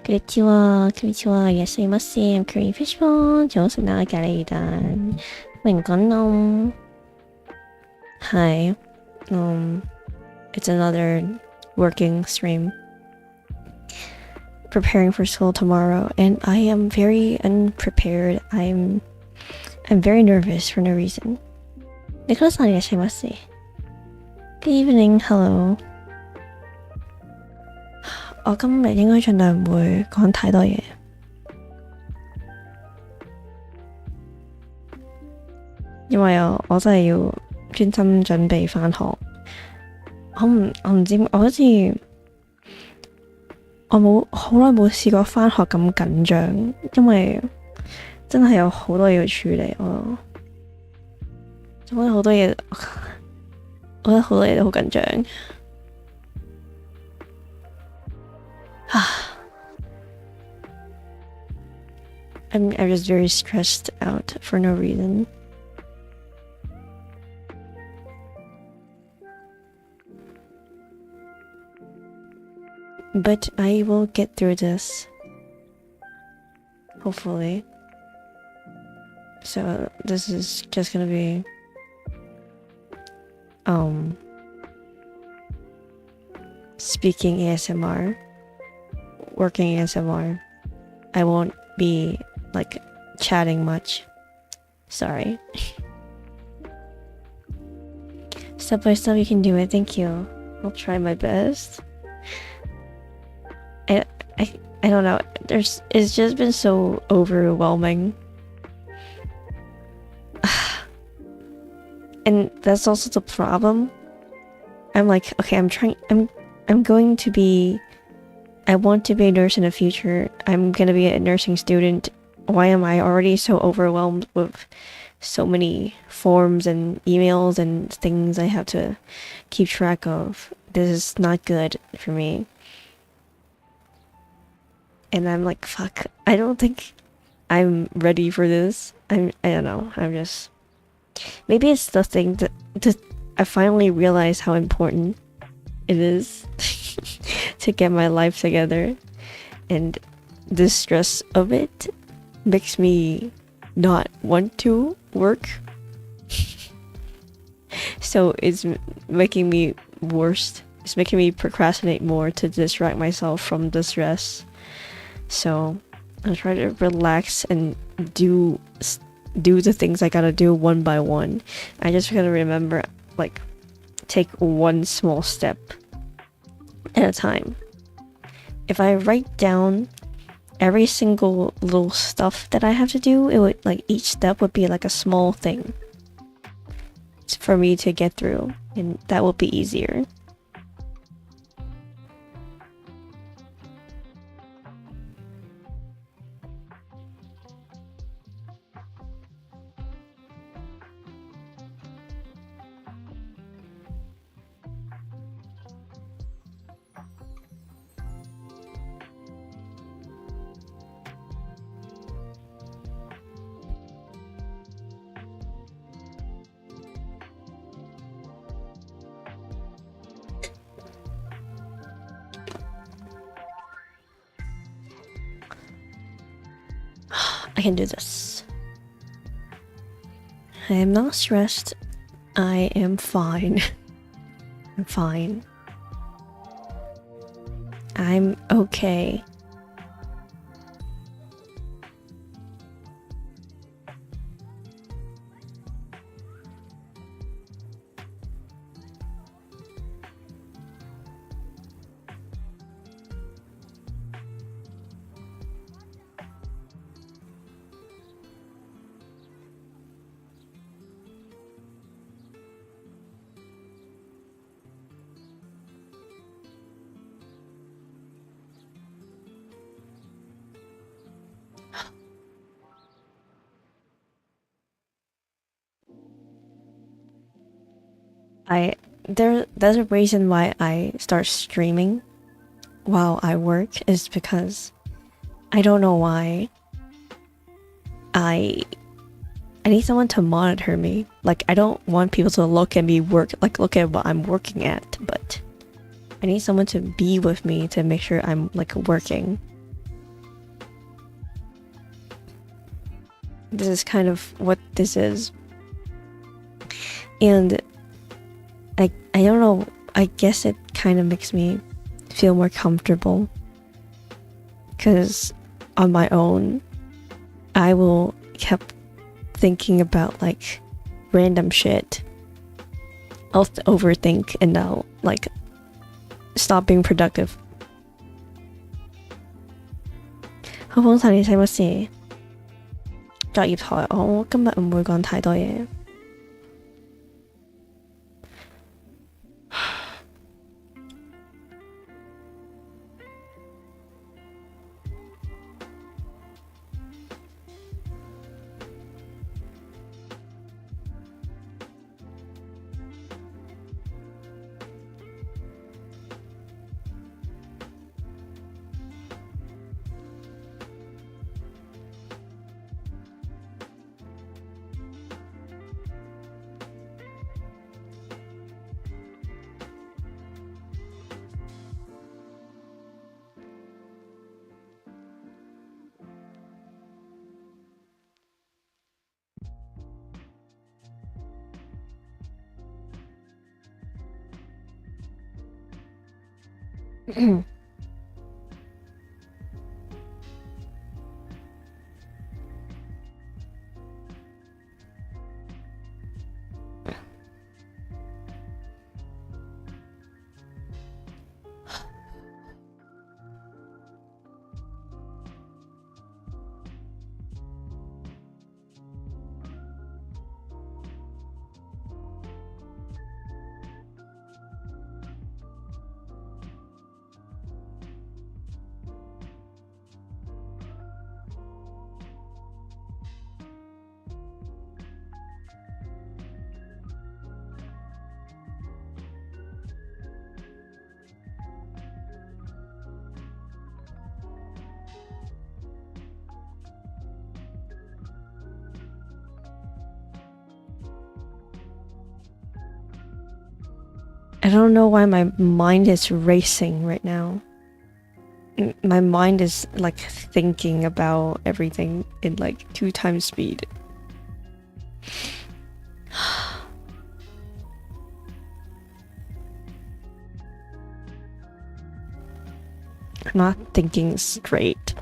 こんにちは、こんにちは、いらっしゃいませ。I'm Korean Fishball. 早晨啊，隔離蛋。歡迎光臨。Hi. It's another working stream. Preparing for school tomorrow, and I am very unprepared. I'm very nervous for no reason. ニコラさんいらっしゃいませ。Good evening, hello. 我今日應該盡量唔會講太多嘢，因為我真係要專心準備返學。我唔知，我好似好耐冇試過返學咁緊張，因為真係有好多嘢要處理。我覺得好多嘢都好緊張。I'm just very stressed out for no reason. But I will get through this. Hopefully. So this is just gonna be speaking ASMR, working ASMR. I won't be like chatting much. Sorry. Step by step you can do it. Thank you. I'll try my best. I don't know. It's just been so overwhelming. And that's also the problem. I'm like, okay, I'm going to be, I want to be a nurse in the future. I'm gonna be a nursing student. Why am I already so overwhelmed with so many forms and emails and things I have to keep track of? This is not good for me. And I'm like, fuck, I don't think I'm ready for this. I don't know. I'm just, maybe it's the thing that I finally realized how important it is to get my life together, and the stress of it makes me not want to work. So it's making me worse. It's making me procrastinate more to distract myself from the stress. So I'll try to relax and do the things I gotta do one by one. I just gotta remember, like, take one small step at a time. If I write down every single little stuff that I have to do, it would, like, each step would be like a small thing for me to get through, and that would be easier. I can do this. I am not stressed. I am fine. I'm fine. I'm okay. There's a reason why I start streaming while I work, is because I don't know why. I need someone to monitor me. Like, I don't want people to look at me work, like look at what I'm working at, but I need someone to be with me to make sure I'm like working. this is kind of what this is. And I don't know, I guess it kind of makes me feel more comfortable, because on my own I will keep thinking about like random shit. I'll overthink and I'll like stop being productive. 好風神，你使乜事？作業台，我今日唔會講太多嘢。I don't know why my mind is racing right now. My mind is like thinking about everything in like 2 times speed. I'm not thinking straight.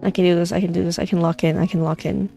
I can do this, I can do this, I can lock in, I can lock in.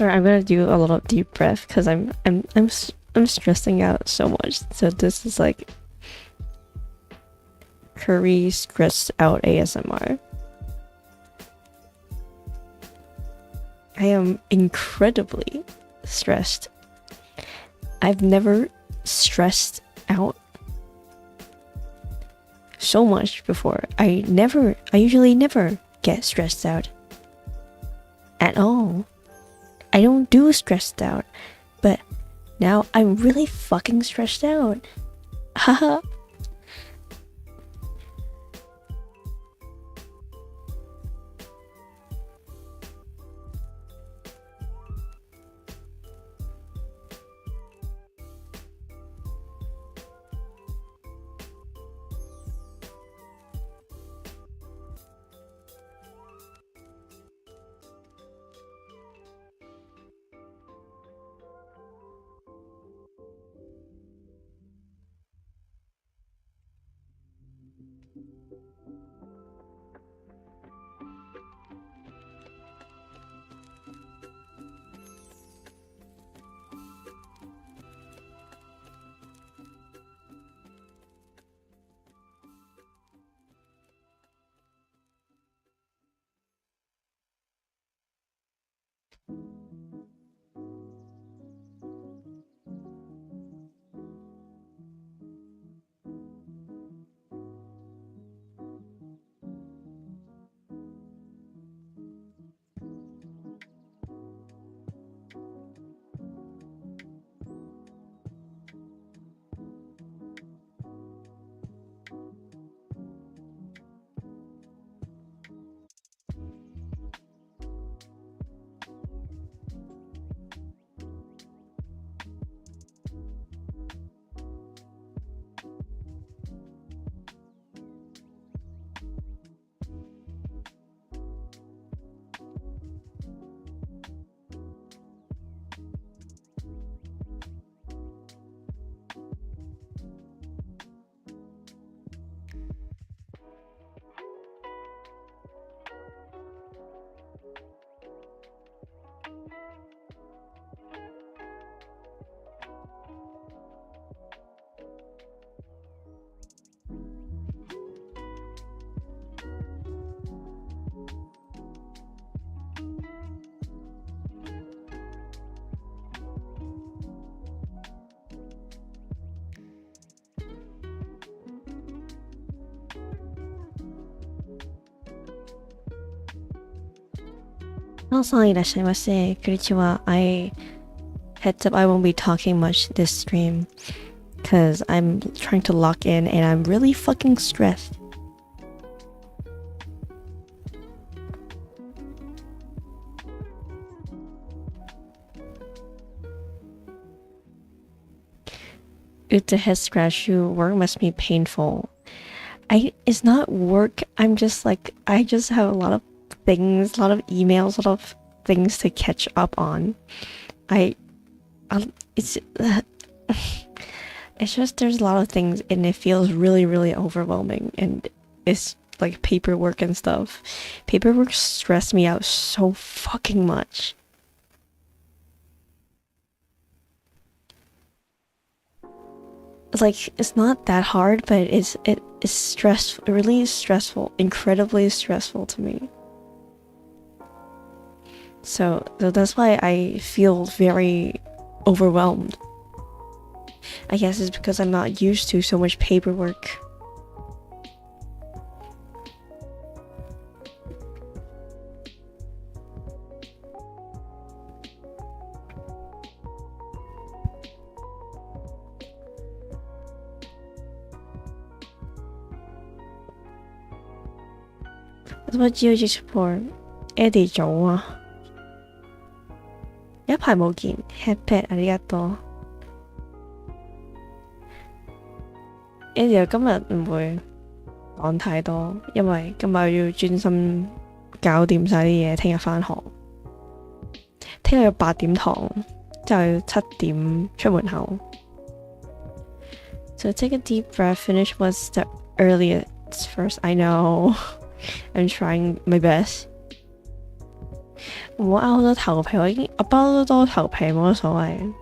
Sorry, I'm gonna do a little deep breath because I'm stressing out so much. So this is like curry stressed out ASMR. I am incredibly stressed. I've never stressed out so much before. I usually never get stressed out at all. I don't do stressed out, but now I'm really fucking stressed out. Haha. Konnichiwa. Heads up, I won't be talking much this stream because I'm trying to lock in and I'm really fucking stressed. It's a head scratch. Your work must be painful. It's not work. I just have a lot of things, a lot of emails, a lot of things to catch up on. It's just there's a lot of things and it feels really, really overwhelming, and it's like paperwork and stuff. Paperwork stressed me out so fucking much. Like, it's not that hard, but it's stressful, really stressful, incredibly stressful to me. So that's why I feel very overwhelmed. I guess it's because I'm not used to so much paperwork. What do you use for? Eddie 早啊，一排冇見 ，Happy ありがとう。Eddie 今日唔會講太多，因為今日要專心搞掂晒啲嘢，聽日返學。聽日有8點堂，之後要7點出門口。So take a deep breath. Finish was the earliest first. I know. I'm trying my best. 唔好拗好多頭皮，我不嬲都多頭皮，冇乜所謂。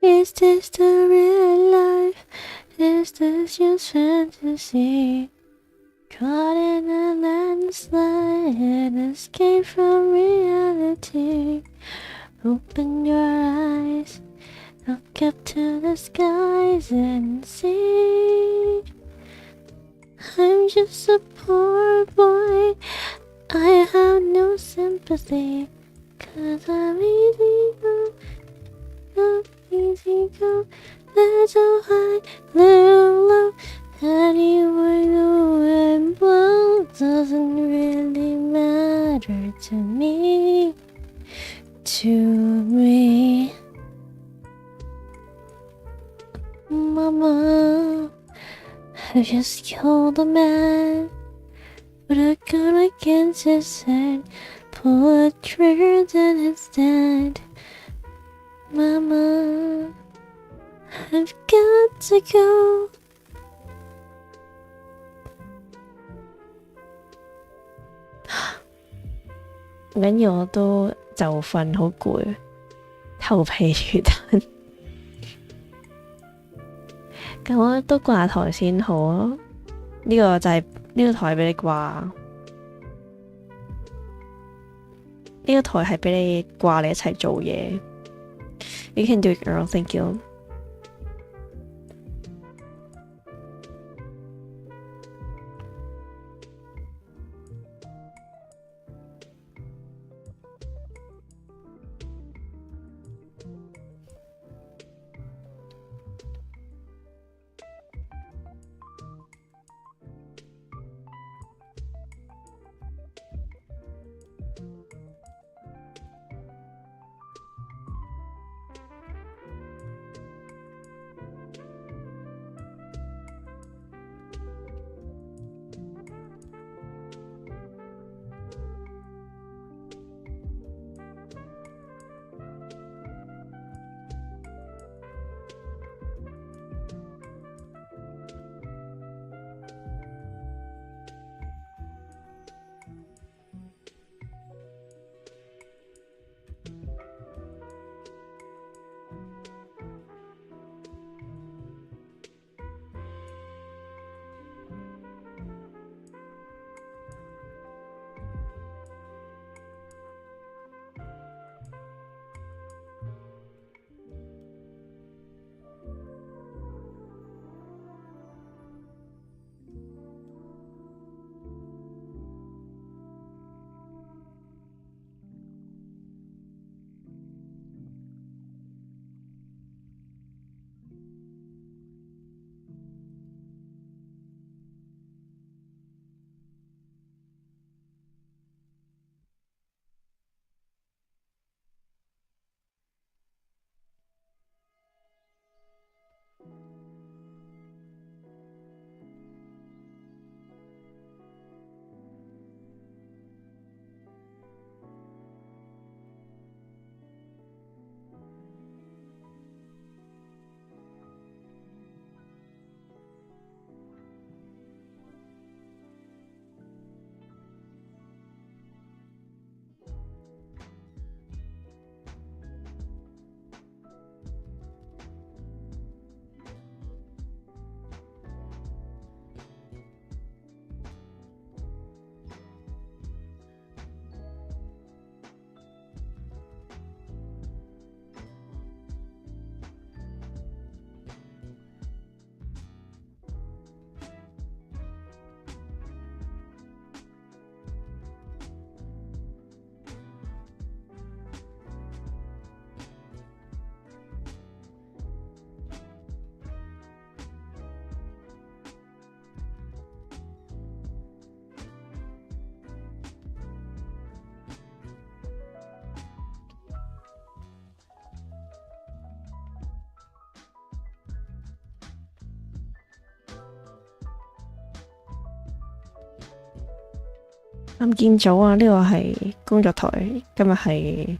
Is this the real life? Is this just fantasy? Caught in a landslide and escape from reality. Open your eyes, look up to the skies and see. I'm just a poor boy, I have no sympathy, 'cause I'm easy go, easy go, little high, little low, anyway the wind blows doesn't really matter to me, Mama, I just killed a man, put a gun against his head, pull a trigger then it's dead. Mama, I've got to go. 唔緊要，我都就瞓，好攰，頭皮如炭。咁我都掛台先好啊。呢個就係呢個台俾你掛，呢個台係俾你掛你一齊做嘢。You can do it, girl. Thank you. 啱見早啊！呢個係工作台，今日係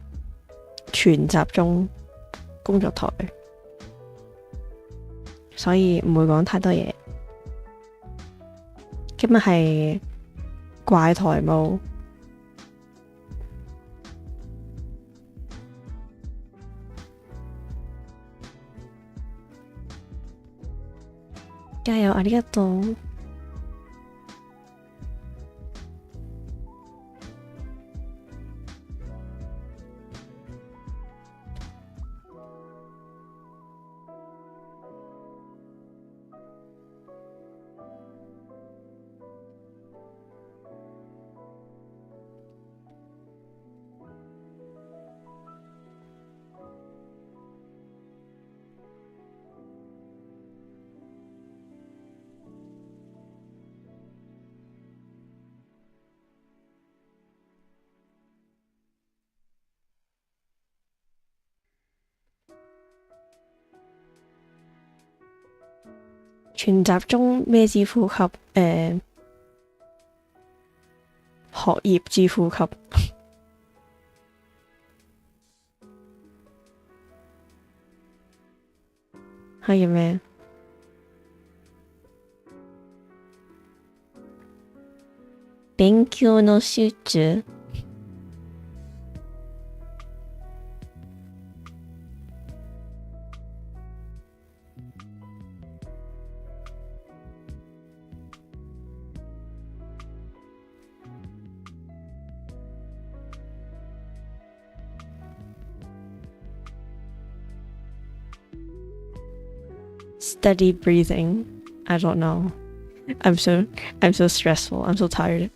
全集中工作台，所以唔會講太多嘢。今日係怪台務，加油！ありがとう。全集中咩之呼吸？學業之呼吸。係咩？勉強の集中。Steady breathing. I don't know. I'm so stressful. I'm so tired.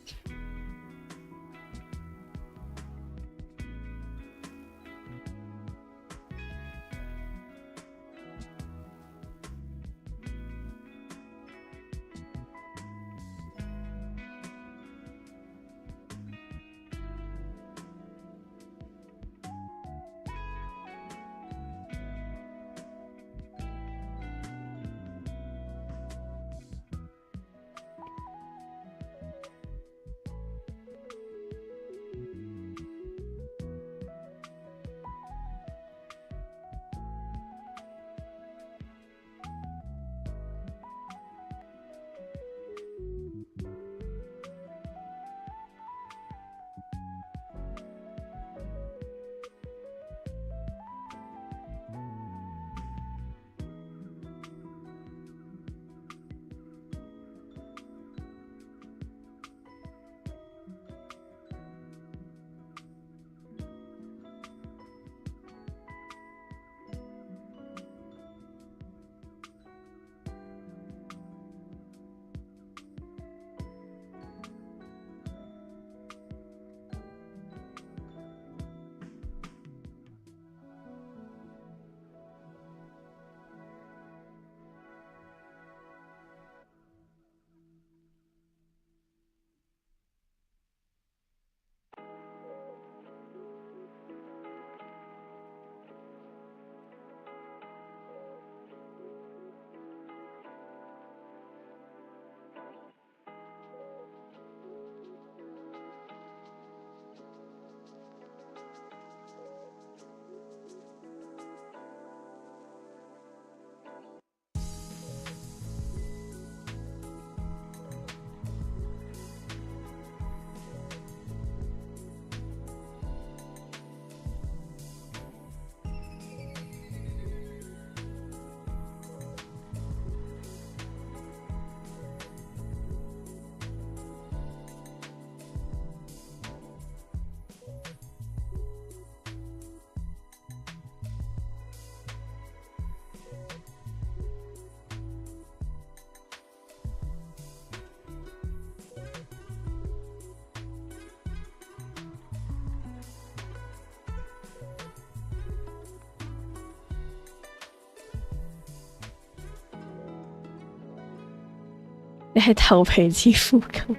你係頭皮之呼吸，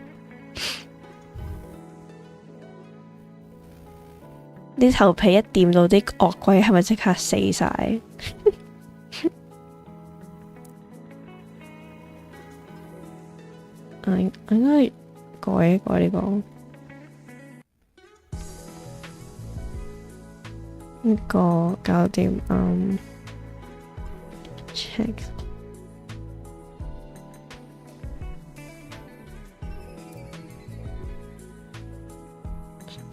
你頭皮一掂到啲惡鬼，係咪即刻死晒？我應該改呢個。呢個搞掂check。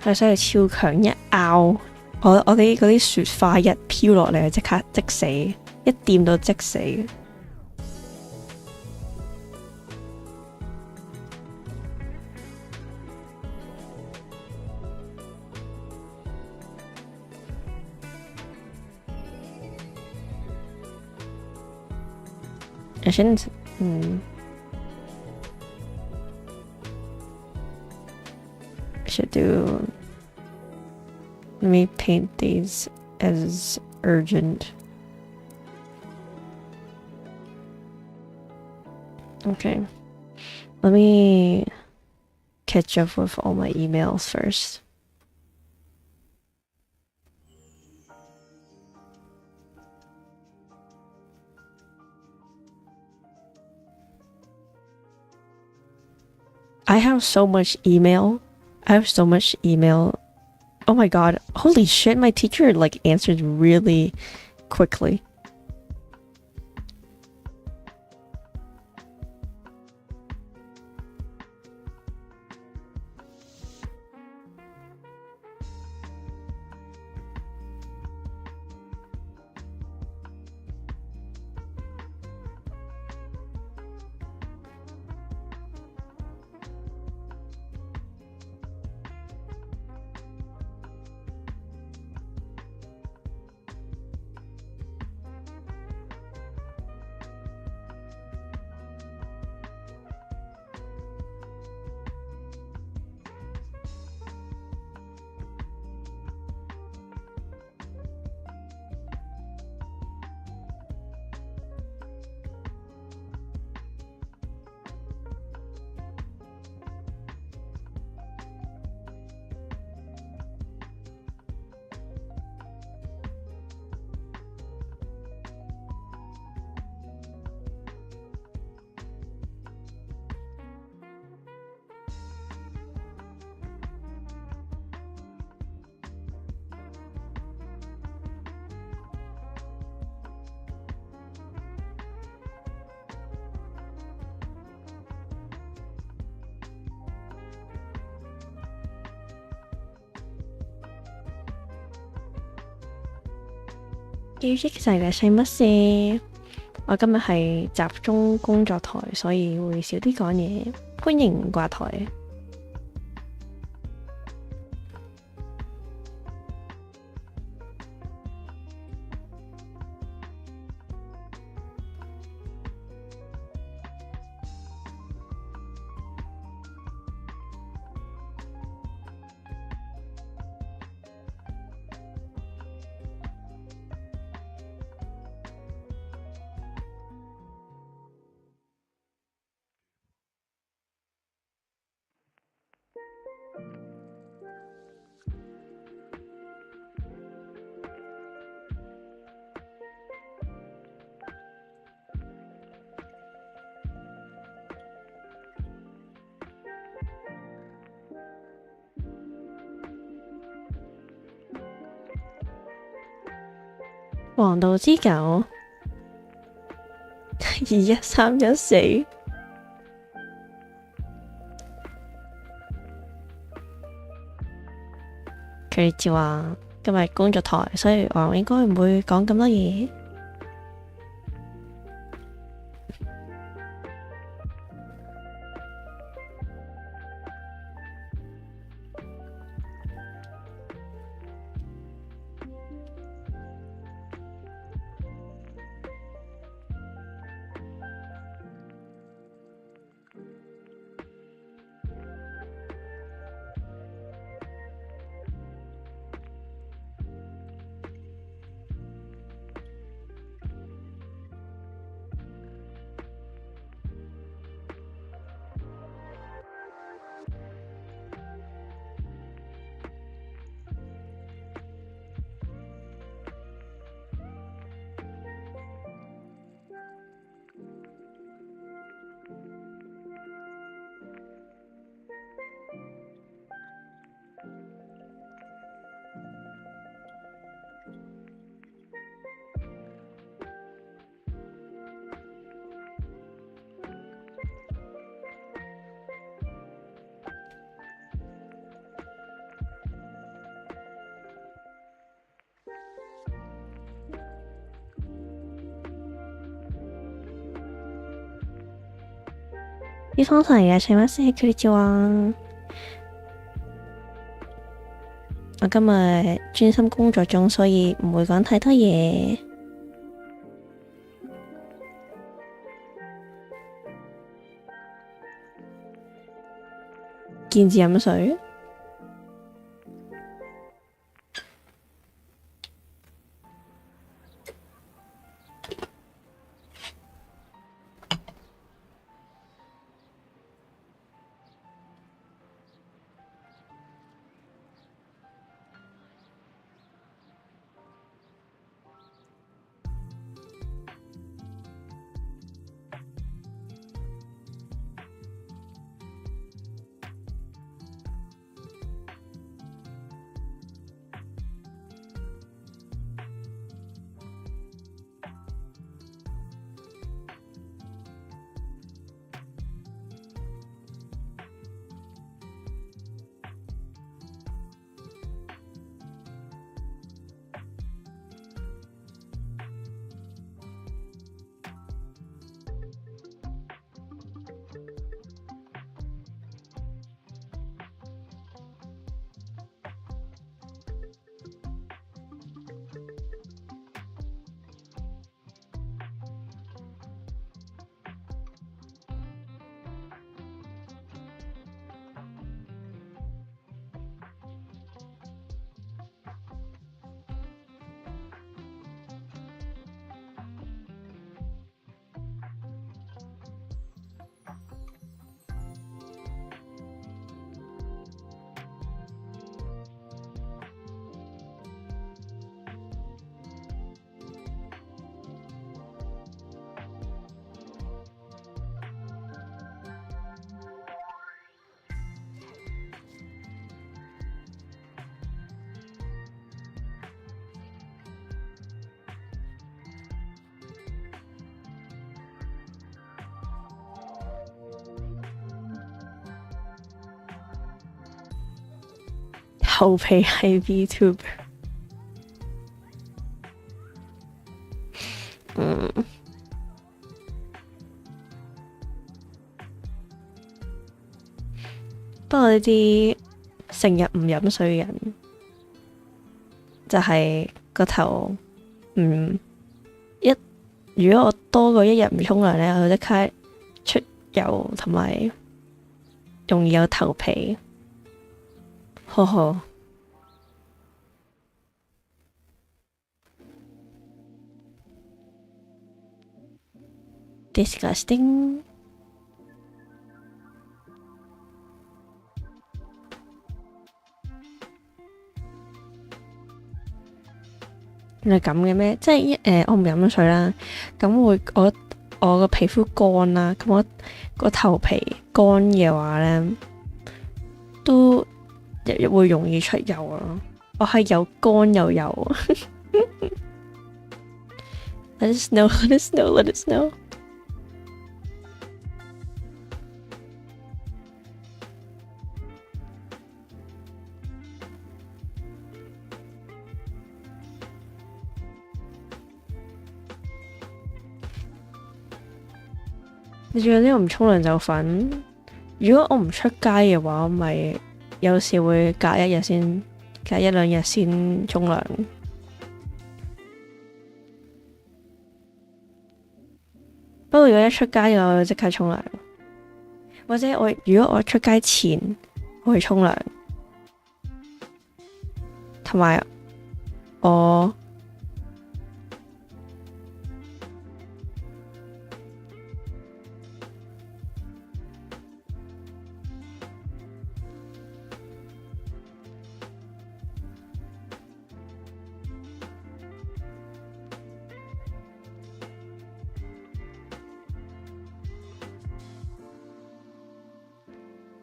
係犀利，超強一拗，我哋嗰啲雪花一飄落嚟，即刻即死，一掂到即死。I shouldn't. I should do. Let me paint these as urgent. Okay. Let me catch up with all my emails first. I have so much email. Oh my god. Holy shit, my teacher like answered really quickly.記憶晒嘅使乜事？我今日係集中工作台，所以會少啲講嘢。歡迎掛台。黃道之狗21314，佢哋話今日工作台，所以我應該唔會講咁多嘢。啲方式嚟嘅，請勿洗佢哋照啊！我今日專心工作中，所以唔會講太多嘢。見字飲水。頭皮係 VTuber。不過呢啲成日唔飲水嘅人，就係個頭如果我多過一日唔沖涼咧，我就即刻出油同埋容易有頭皮。呵呵。Disgusting。原來咁嘅咩？即係我唔飲水啦，咁我個皮膚乾啦，咁我個頭皮乾嘅話咧，都會容易出油咯。我係又乾又油。Let us know, let us know, let us know。你仲有呢個唔沖涼就瞓？如果我唔出街嘅話，我咪有時會隔一兩日先沖涼。不過如果一出街嘅話，我就即刻沖涼。或者如果我出街前我會沖涼，同埋我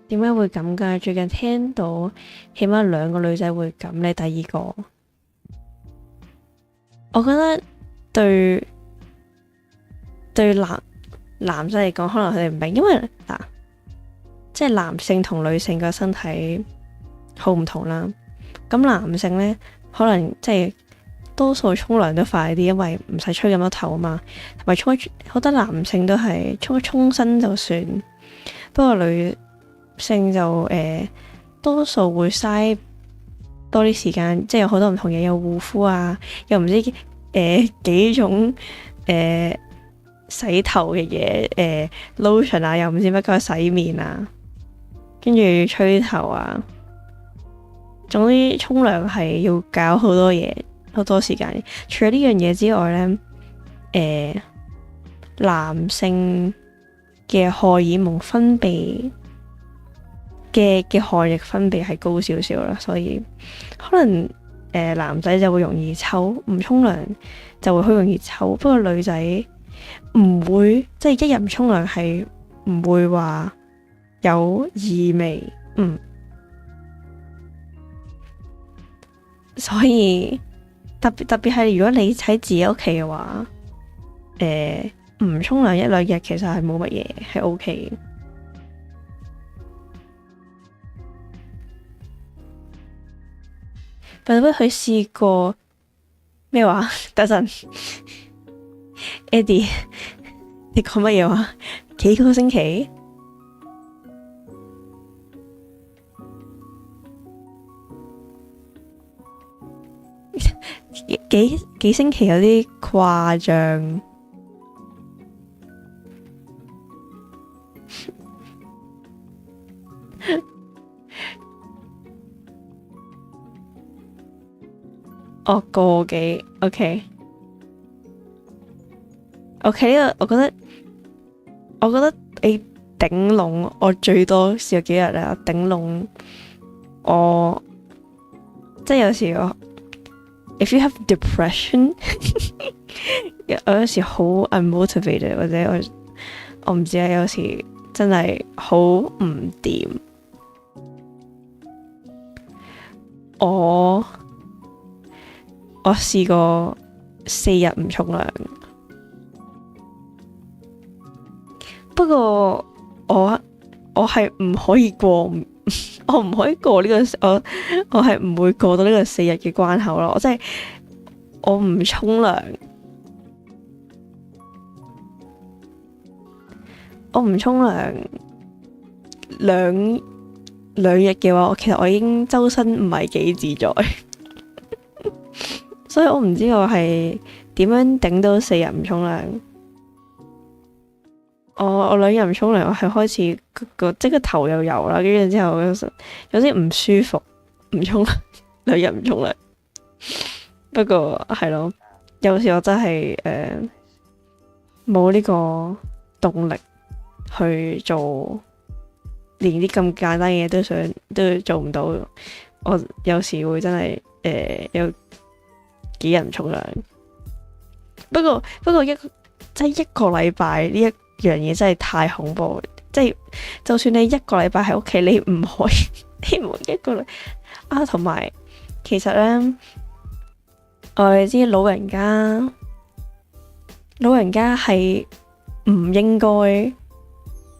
點解會咁㗎？最近聽到起碼2個女仔會咁，你第二個，我覺得對男仔嚟講，可能佢哋唔明，因為即係男性同女性嘅身體好唔同啦。咁男性呢，可能即係多數沖涼都快啲，因為唔使吹咁多頭啊嘛。同埋好多男性都係沖身就算。不過女性就多數會嘥多啲時間，即係有好多唔同嘢，有護膚啊，又唔知幾種洗頭嘅嘢，lotion 啊，又唔知乜鬼洗面啊，跟住吹頭啊，總之沖涼係要搞好多嘢，好多時間。除咗呢樣嘢之外呢，男性嘅荷爾蒙分泌嘅汗液分泌係高少少啦，所以可能男仔就會容易臭，唔沖涼就會好容易臭。不過女仔唔會，即係一日唔沖涼係唔會話有異味，所以特別係如果你喺自己屋企嘅話，唔沖涼一兩日其實係冇乜嘢，係 OK 嘅。但係佢試過咩話？等陣 Eddie 你講乜嘢話？幾個星期？幾星期有啲誇張。個幾 OK，呢個我覺得你頂籠，我最多試過幾日啦。頂籠我即係有時我 if you have depression 我有時好 unmotivated， 或者我唔知啊，有時真係好唔掂。我試過4日唔沖涼，不過我係唔可以過，我唔可以過呢個，我係唔會過到呢個4日嘅關口咯。我唔沖涼，兩日嘅話，其實我已經周身唔係幾自在。所以我唔知我係點樣頂到4日唔沖涼。我2日唔沖涼，我係開始即個頭又油啦，跟住之後有啲唔舒服，唔沖涼，2日唔沖涼。不過係咯，有時我真係冇呢個動力去做，連啲咁簡單嘅嘢都做唔到。我有時會真係有幾日唔沖涼，不過即係一個禮拜呢一樣嘢真係太恐怖。即係就算你一個禮拜喺屋企，你唔可以一個禮啊。同埋其實咧，我哋知老人家係唔應該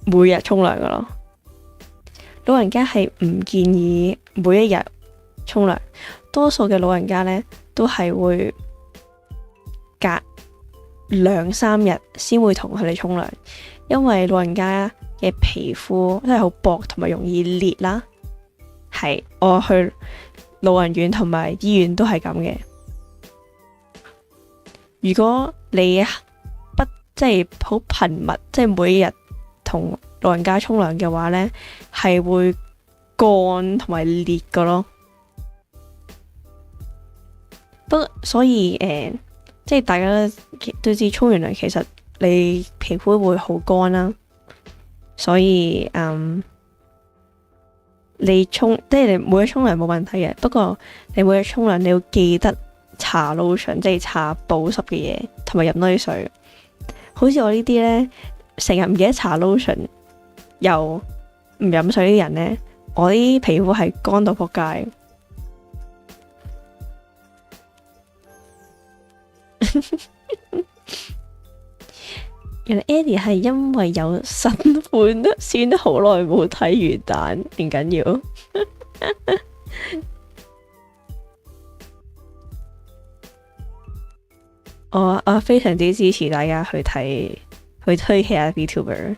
每日沖涼噶咯。老人家係唔建議每一日沖涼，多數嘅老人家咧都係會隔2-3日先會同佢哋沖涼，因為老人家嘅皮膚真係好薄同埋容易裂啦。係，我去老人院同埋醫院都係咁嘅。如果你即係好頻密，即係每日同老人家沖涼嘅話呢，係會乾同埋裂㗎咯。不過所以即係大家都知沖完涼其實你皮膚會好乾啦，所以你即係你每日沖涼冇問題嘅。不過你每日沖涼你要記得搽 lotion， 即係搽保濕嘅嘢，同埋飲多啲水。好似我呢啲呢，成日唔記得搽 lotion 又唔飲水啲人呢，我啲皮膚係乾到仆街。原來 Eddie 係因為有新歡先好耐冇睇魚蛋，唔緊要。我非常之支持大家去推下 VTuber。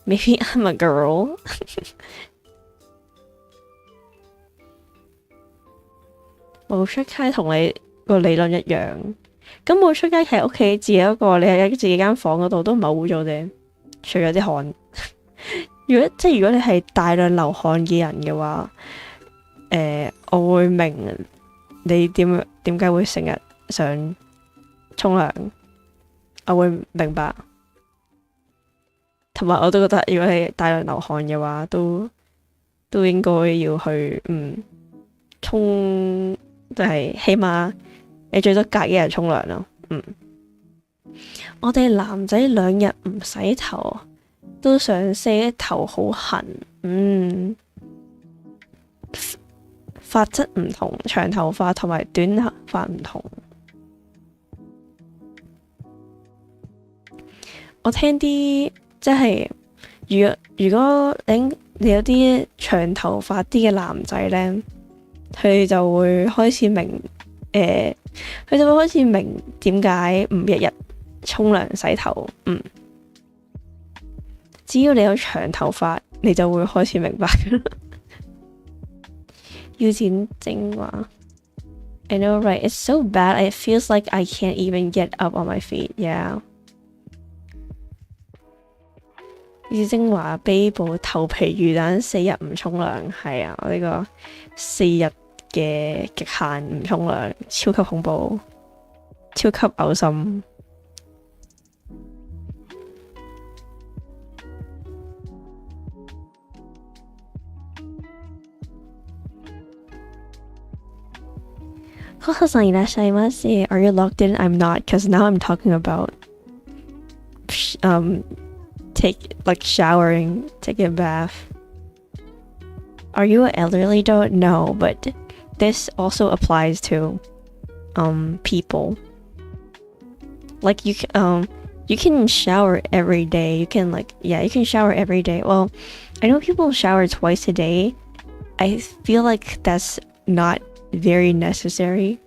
Maybe I'm a girl 冇出街同你個理論一樣，咁冇出街喺屋企自己一個，你喺自己間房嗰度都唔係污糟啫，除咗啲汗。如果你係大量流汗嘅人嘅話，我會明你點解會成日想沖涼，我會明白。同埋我都覺得，如果係大量流汗嘅話，都應該要去沖，就係起碼你最多隔一日沖涼咯。我哋男仔2日唔洗頭都想 say 頭好痕。髮質唔同，長頭髮同埋短頭髮唔同。我聽啲即係，如果你有啲長頭髮啲嘅男仔咧，佢就會開始明，點解唔日日沖涼洗頭。只要你有長頭髮，你就會開始明白。要剪精華 I know, right? It's so bad. It feels like I can't even get up on my feet. Yeah. 要精華背部頭皮魚蛋4日唔沖涼，係啊，我呢個4日嘅極限唔沖涼，超級恐怖，超級嘔心。Are you logged in? I'm not, because now I'm talking about showering, taking a bath. Are you elderly though? No, but this also applies to people. Like you can shower every day. You can shower every day. Well, I know people shower twice a day. I feel like that's not very necessary.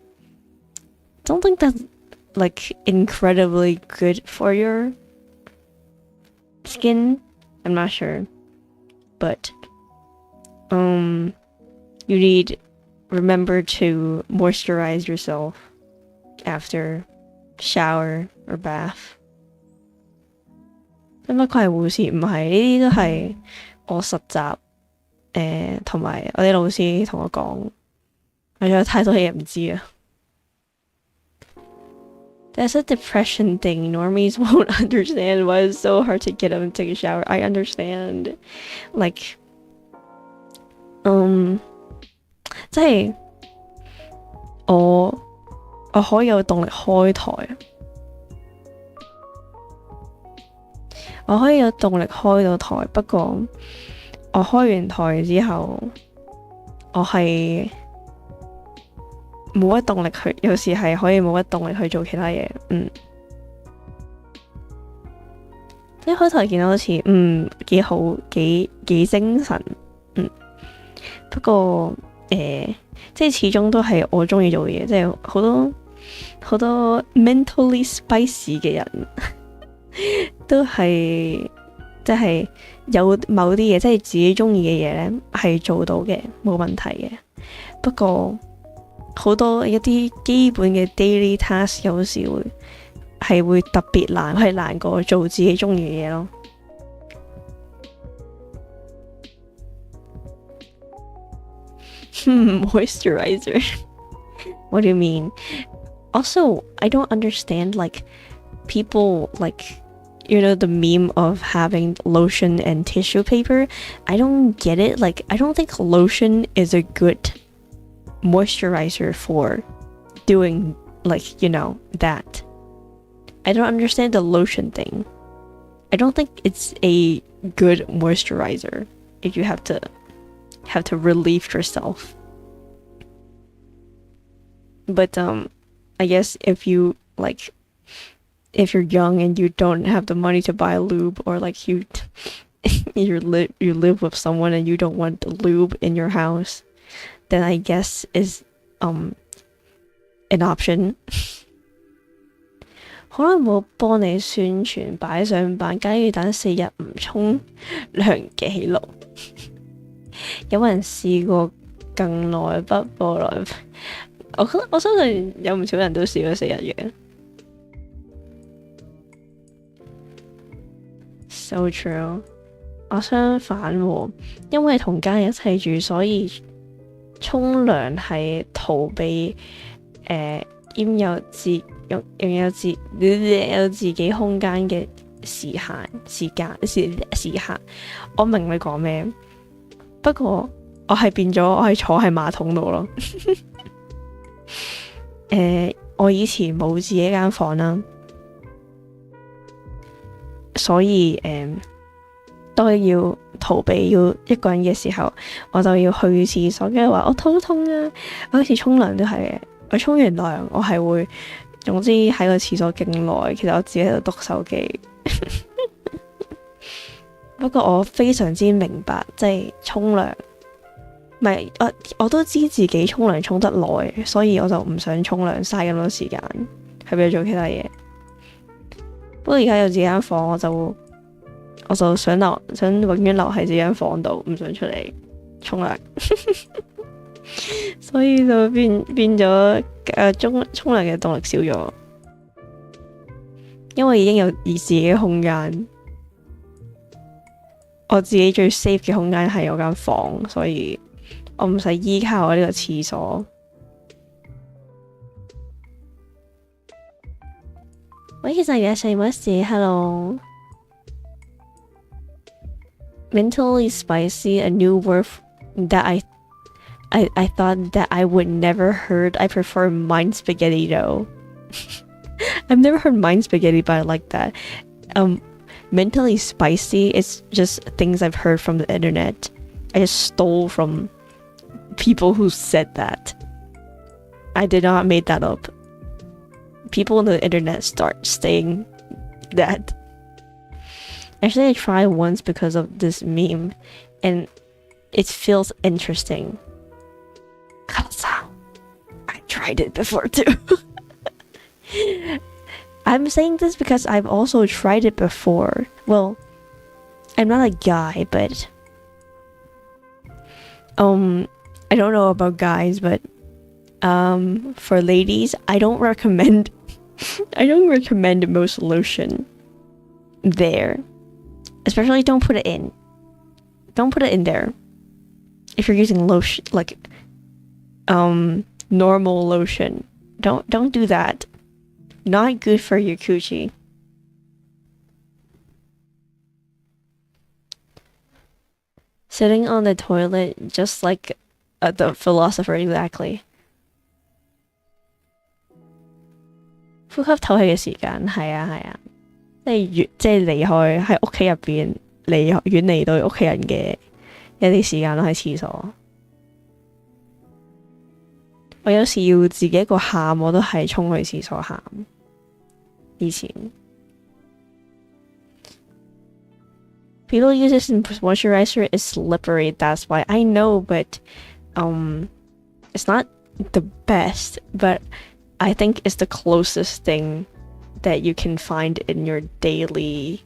Don't think that's incredibly good for your skin. I'm not sure, but you remember to moisturize yourself after shower or bath. 因為佢係護士，唔係呢啲都係我實習同埋我啲老師同我講。我有太多嘢唔知啊。That's a depression thing. Normies won't understand why it's so hard to get up and take a shower. I understand. 即係我可以有動力開台，我可以有動力開到台，不過我開完台之後，我係冇乜動力去，有時係可以冇乜動力去做其他嘢。一開頭見到好似幾好，幾精神。不過即係始終都係我中意做嘅嘢，即係好多 mentally spicy 嘅人都係即係有某啲嘢，即係自己中意嘅嘢咧，係做到嘅，冇問題嘅。不過好多一啲基本嘅 daily task 有時會特別難，係難過做自己中意嘅嘢咯。Moisturizer. What do you mean? Also, I don't understand people the meme of having lotion and tissue paper. I don't get it. I don't think lotion is a good moisturizer for doing that. I don't understand the lotion thing. I don't think it's a good moisturizer if you have to relieve yourself. But I guess if you're young and you don't have the money to buy lube, or you live with someone and you don't want the lube in your house, then I guess is an option. 好耐冇幫你宣傳擺上版，假如等4日唔沖涼記錄。有人試過更耐不過來，我相信有唔少人都試過4日嘅。So true。我相反喎，因為同家人一齊住，所以沖涼係逃避擁有自己空間嘅時限。我明你講咩，不過我係變咗我係坐喺馬桶度咯。我以前冇自己間房啦，所以當要逃避要一個人嘅時候，我就要去廁所，跟住話我肚痛啊！我好似沖涼都係嘅，我沖完涼我係會，總之喺個廁所勁耐，其實我自己喺度篤手機。不過我非常之明白，即係沖涼，唔係我都知自己沖涼沖得耐，所以我就唔想沖涼嘥咁多時間，係咪做其他嘢？不過而家有自己間房，我就想永遠留喺自己間房度，唔想出嚟沖涼，所以就變咗沖涼嘅動力少咗，因為已經有自己嘅空間，我自己最 safe 嘅空間係我間房，所以我唔使依靠我呢個廁所。喂，其實有請勿洗 ，Hello。Mentally spicy, a new word that I thought that I would never heard. I prefer mind spaghetti though. I've never heard mind spaghetti, but I like that. Mentally spicy, it's just things I've heard from the internet. I just stole from people who said that. I did not make that up. People on the internet start saying that. Actually, I tried once because of this meme, and it feels interesting. I tried it before too. I'm saying this because I've also tried it before. Well, I'm not a guy, but I don't know about guys, but for ladies, I don't recommend most lotion there. Especially don't put it in. Don't put it in there. If you're using lotion, like normal lotion, don't do that. Not good for your coochie. Sitting on the toilet, just like the philosopher, exactly. 呼吸透氣嘅時間，係啊。即係離開喺屋企入邊，遠離對屋企人嘅一啲時間咯，喺廁所。我有時要自己一個喊，我都係衝去廁所喊。以前 People use this in moisturizer is slippery, that's why I know, but it's not the best, but I think it's the closest thing that you can find in your daily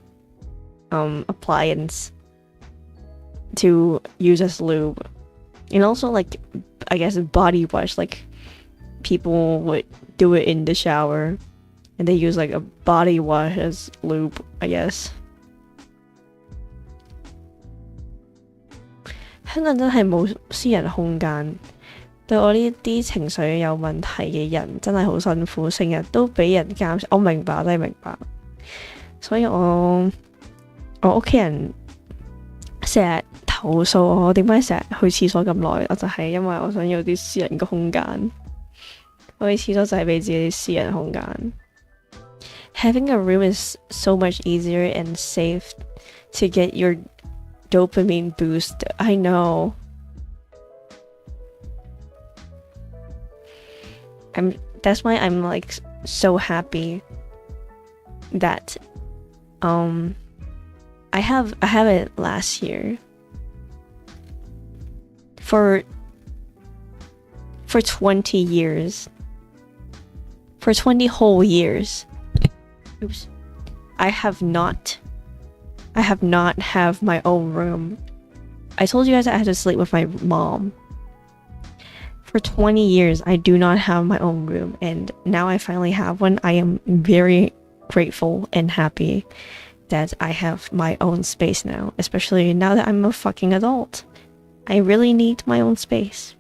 appliance to use as lube. And also, like, I guess body wash, like people would do it in the shower and they use like a body wash as lube, I guess. 香港真係冇私人空間，對我呢啲情緒有問題嘅人真係好辛苦，成日都俾人監視。我明白，真係明白。所以我屋企人成日投訴我點解成日去廁所咁耐，我就係因為我想要啲私人嘅空間。我去廁所就係俾自己啲私人空間。Having a room is so much easier and safe to get your dopamine boost. I know. That's why I'm like so happy that I have it last year for 20 years, for 20 whole years. Oops. I have not have my own room. I told you guys I had to sleep with my mom. For 20 years, I do not have my own room, and now I finally have one. I am very grateful and happy that I have my own space now, especially now that I'm a fucking adult. I really need my own space.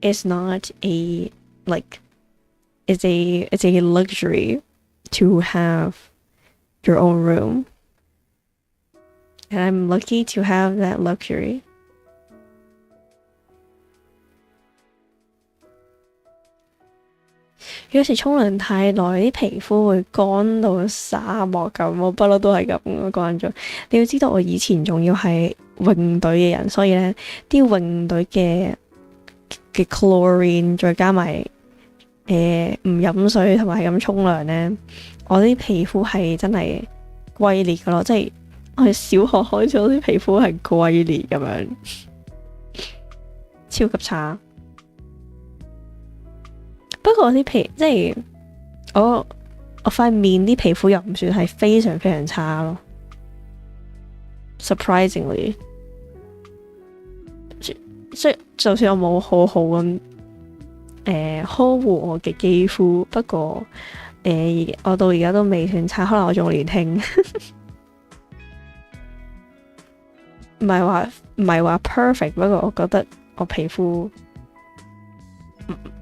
It's not a it's a luxury to have your own room, and I'm lucky to have that luxury. 有時沖涼太耐，啲皮膚會乾到沙漠咁，我不嬲都係咁乾咗。你要知道，我以前仲要係泳隊嘅人，所以咧啲泳隊嘅 chlorine 再加埋唔飲水同埋係咁沖涼咧，我啲皮膚係真係龜裂噶咯，即係我係小學開始，我啲皮膚係龜裂咁樣，超級差。不過我啲皮即係我塊面啲皮膚又唔算係非常非常差咯 ，surprisingly。所以就算我冇好好咁呵護我嘅肌膚，不過我到而家都未算差，可能我仲年輕，唔係話 perfect， 不過我覺得我皮膚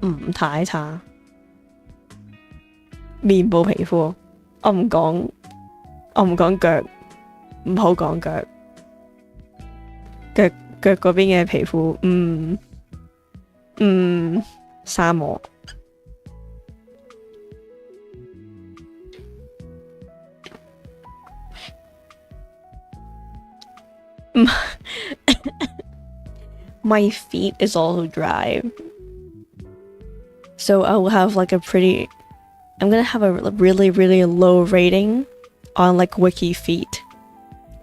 唔太差，面部皮膚我唔講腳，唔好講腳嗰邊嘅皮膚，沙漠。My feet is also dry. So I will have like I'm gonna have a really, really low rating on like wiki feet.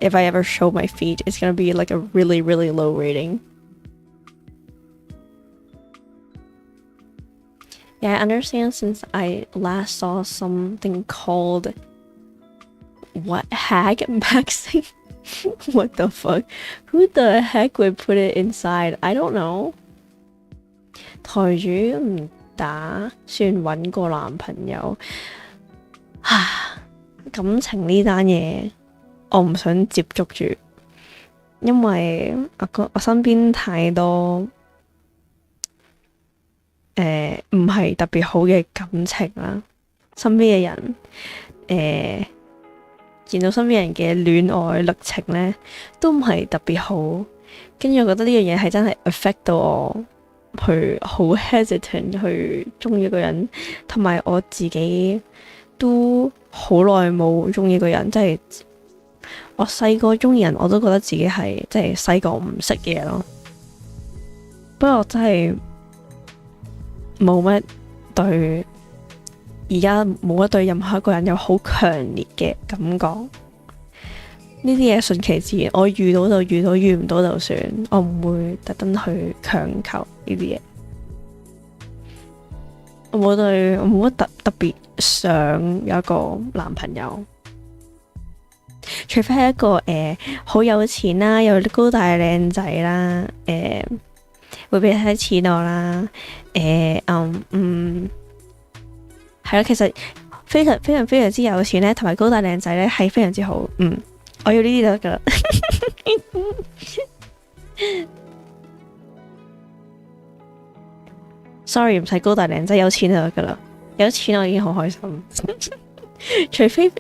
If I ever show my feet, it's gonna be like a really, really low rating. Yeah, I understand since I last saw something called hag maxing? What the fuck? Who the heck would put it inside? I don't know. 台主唔打算搵個男朋友感情呢單嘢我唔想接觸住，因為我身邊太多唔係特別好嘅感情啦，身邊嘅人見到身邊人嘅戀愛歷程咧都唔係特別好，跟住我覺得呢樣嘢係真係 affect 到我去好 hesitant 去中意一個人，同埋我自己都好耐冇中意一個人，即係我細個中意人我都覺得自己係即係細個唔識嘢咯，不過真係冇乜對。而家冇乜對任何一個人有好強烈嘅感覺，呢啲嘢順其自然，我遇到就遇到，遇唔到就算，我唔會特登去強求呢啲嘢。我冇乜特別想有一個男朋友，除非係一個好有錢啦，有高大靚仔啦，會俾啲錢我啦，係咯，其實非常非常非常之有錢咧，同埋高大靚仔咧係非常之好。我要呢啲就得噶啦。Sorry， 唔使高大靚仔，有錢就得噶啦。有錢我已經好開心。除非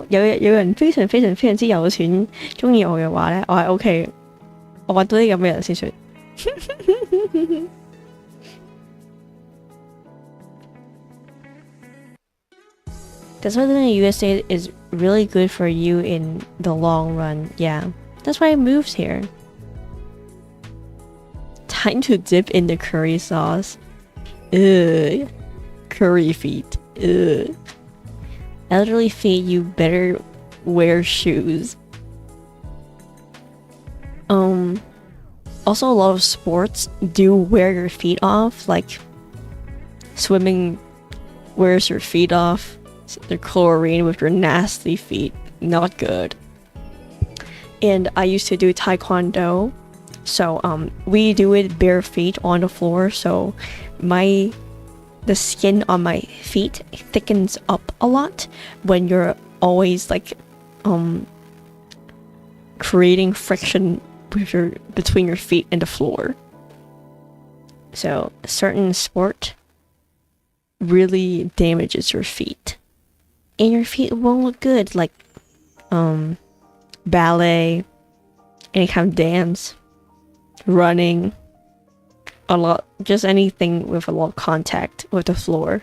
有人非常非常非常之有錢，中意我嘅話咧，我係 OK， 我揾到啲咁嘅人先算。That's why living in the USA is really good for you in the long run. Yeah, that's why I moved here. Time to dip in the curry sauce. Ugh. Curry feet. Ugh. Elderly feet, you better wear shoes. also a lot of sports do wear your feet off, like swimming wears your feet off. The chlorine with your nasty feet, not good. And I used to do taekwondo, so we do it bare feet on the floor, so the skin on my feet thickens up a lot when you're always like creating friction with between your feet and the floor. So a certain sport really damages your feet, and your feet won't look good, like ballet, any kind of dance, running, a lot, just anything with a lot of contact with the floor,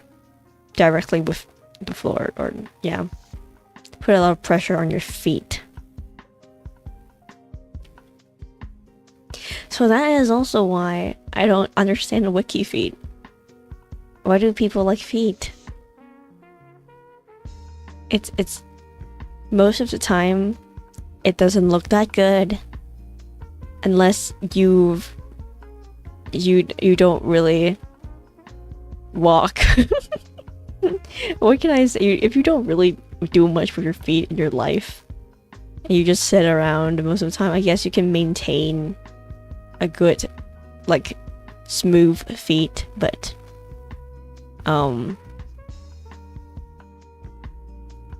directly with the floor, or yeah, put a lot of pressure on your feet. So that is also why I don't understand wiki feet. Why do people like feet? It's most of the time it doesn't look that good unless you don't really walk. What can I say? If you don't really do much with your feet in your life and you just sit around most of the time, I guess you can maintain a good, like, smooth feet, but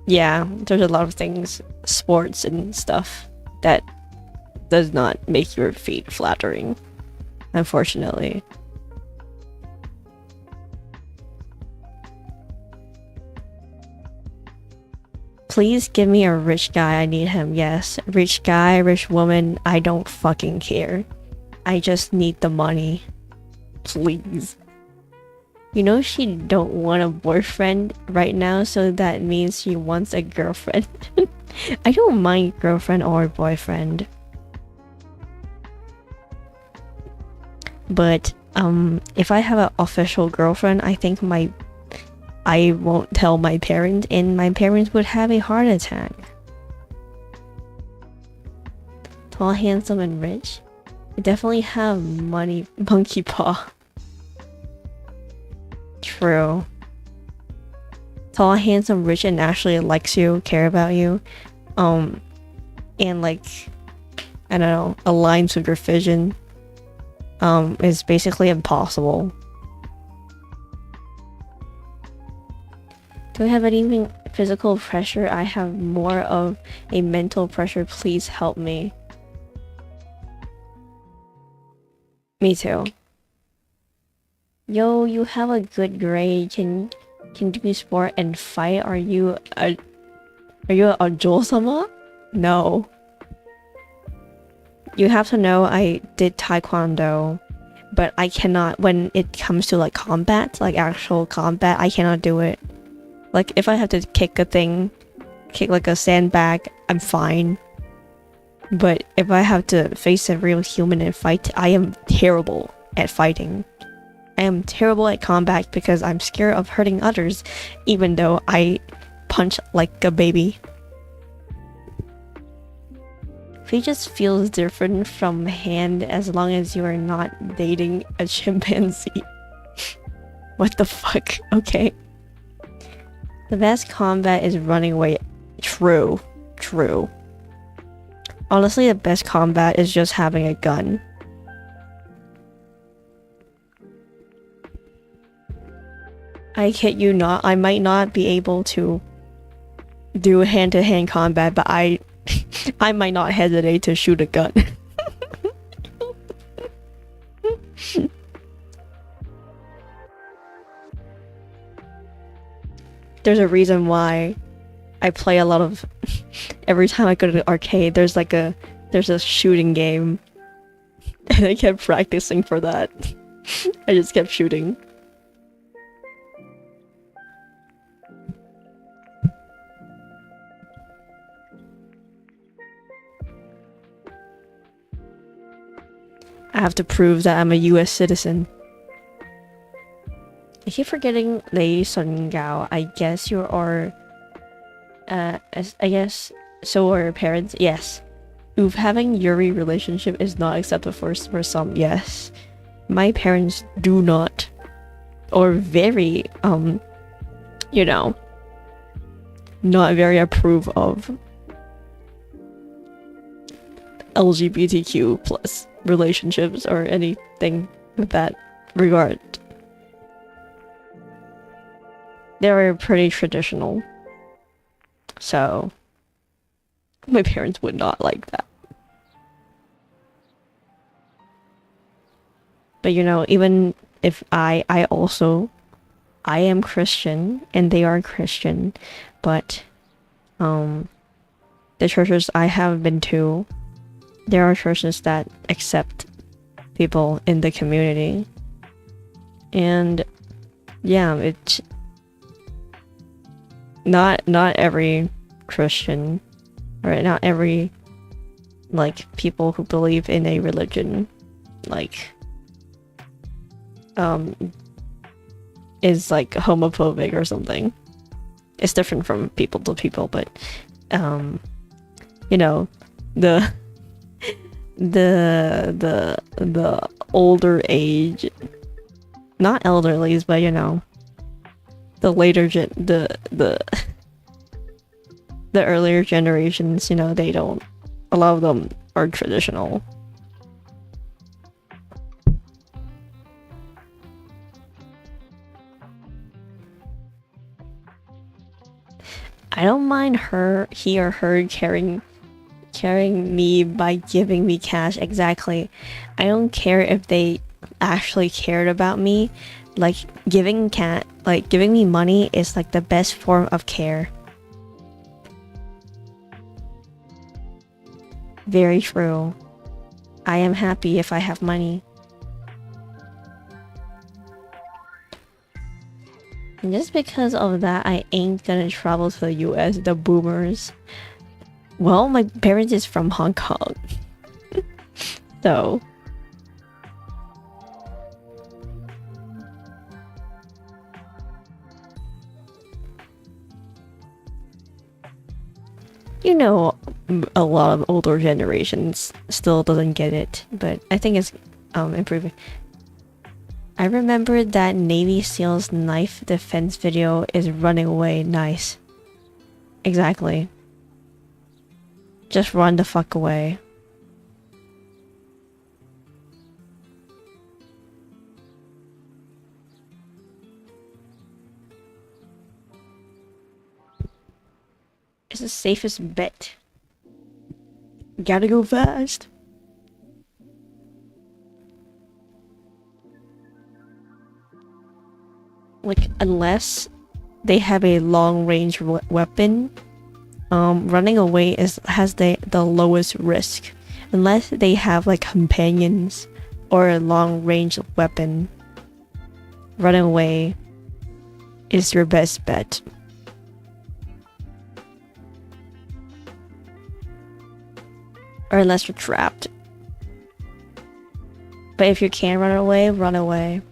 yeah, there's a lot of things, sports and stuff, that does not make your feet flattering, unfortunately. Please give me a rich guy, I need him. Yes, rich guy, rich woman, I don't fucking care. I just need the money. Please. You know she don't want a boyfriend right now, so that means she wants a girlfriend. I don't mind girlfriend or boyfriend. But if I have an official girlfriend, I think I won't tell my parents, and my parents would have a heart attack. Tall, handsome, and rich? I definitely have money, monkey paw. True. Tall, handsome, rich, and actually likes you, care about you, and like, I don't know, aligns with your vision, is basically impossible. Do I have any physical pressure? I have more of a mental pressure. Please help me. Me too. Yo, you have a good grade. Can do sport and fight. Are you a Joel-sama? No. You have to know I did taekwondo, but I cannot, when it comes to like combat, like actual combat, I cannot do it. Like if I have to kick like a sandbag, I'm fine. But if I have to face a real human and fight, I am terrible at fighting. I am terrible at combat because I'm scared of hurting others, even though I punch like a baby. Feet just feels different from hand as long as you are not dating a chimpanzee. What the fuck? Okay. The best combat is running away. True. True. Honestly, the best combat is just having a gun. I kid you not, I might not be able to do hand-to-hand combat, but I might not hesitate to shoot a gun. There's a reason why I play a lot of... Every time I go to the arcade, there's a shooting game. And I kept practicing for that. I just kept shooting. I have to prove that I'm a US citizen. I keep forgetting Lei Sun Gao. I guess you are... I guess... So are your parents? Yes. if having Yuri relationship is not acceptable for some, yes. My parents do not, or very, you know, not very approve of LGBTQ plus relationships or anything with that regard. They're pretty traditional. So my parents would not like that. But you know, even if I am Christian and they are Christian, but the churches I have been to, there are churches that accept people in the community. And yeah, it's not every Christian, or not every like people who believe in a religion like is like homophobic or something. It's different from people to people, but you know, the older age, not elderlies, but you know, the later the earlier generations, you know, they don't, a lot of them are traditional. I don't mind he or her carrying me by giving me cash. Exactly. I don't care if they actually cared about me. Like giving me money is like the best form of care. Very true. I am happy if I have money. And just because of that, I ain't gonna travel to the US, the boomers. Well, my parents is from Hong Kong. So you know, a lot of older generations still doesn't get it, but I think it's improving. I remember that Navy SEAL's knife defense video is running away. Nice. Exactly. Just run the fuck away. It's the safest bet. Gotta go fast. Like, unless they have a long-range weapon, running away has the lowest risk. Unless they have like companions or a long-range weapon, running away is your best bet. Or unless you're trapped. But if you can run away, run away.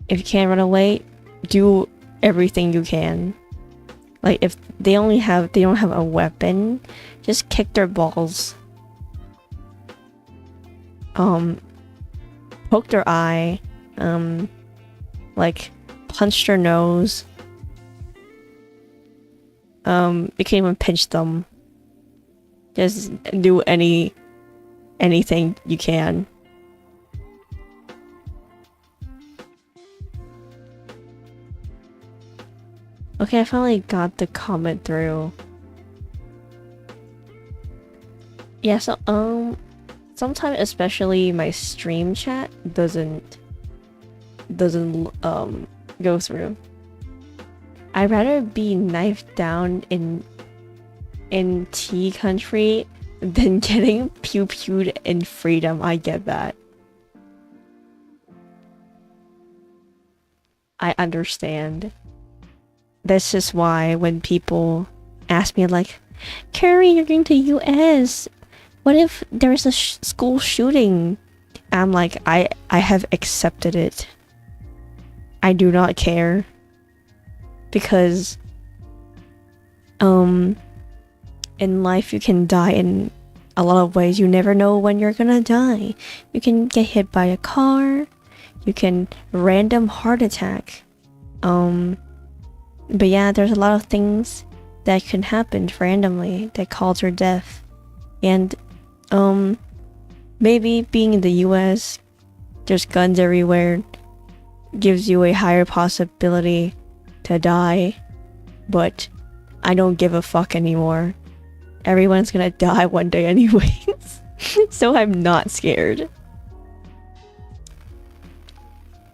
If you can't run away, do everything you can. Like if they don't have a weapon, just kick their balls. Poke their eye. Like punch their nose. You can even pinch them. Just do anything you can. Okay, I finally got the comment through. Yeah, so sometimes especially my stream chat doesn't go through. I'd rather be knifed down in T country than getting pew-pewed in freedom. I get that. I understand. This is why when people ask me like, Carrie, you're going to US. What if there's a school shooting? I'm like, I have accepted it. I do not care. Because In life you can die in a lot of ways. You never know when you're gonna die. You can get hit by a car, you can random heart attack. But yeah, there's a lot of things that can happen randomly that cause your death. And maybe being in the US, there's guns everywhere, gives you a higher possibility to die, but I don't give a fuck anymore. Everyone's gonna die one day anyways. So I'm not scared.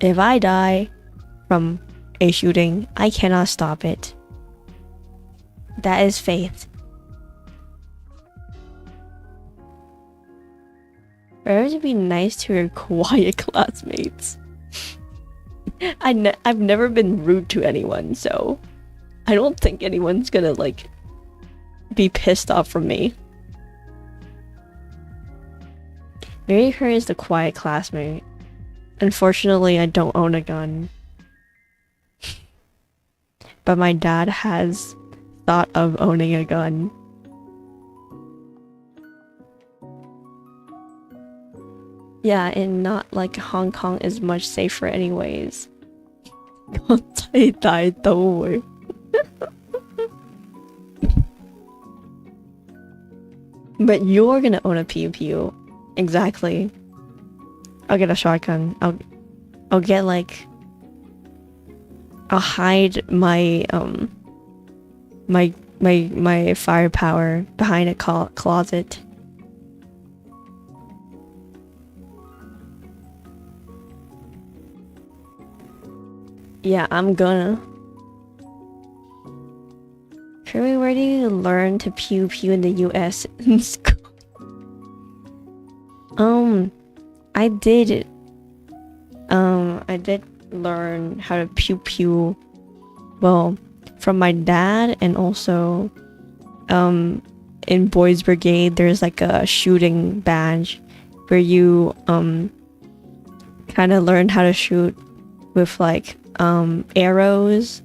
If I die from a shooting, I cannot stop it. That is faith. Remember to be nice to your quiet classmates. I've never been rude to anyone, so I don't think anyone's gonna like be pissed off from me. Mary Curry is the quiet classmate. Unfortunately, I don't own a gun. But my dad has thought of owning a gun. Yeah, and not like Hong Kong is much safer anyways. But you're gonna own a pew pew. Exactly. I'll get a shotgun. I'll get like, I'll hide my my firepower behind a closet. Yeah, I'm gonna. Truly, where do you learn to pew pew in the US in school? I did learn how to pew pew, well, from my dad, and also in Boys Brigade there's like a shooting badge where you kind of learn how to shoot with like arrows,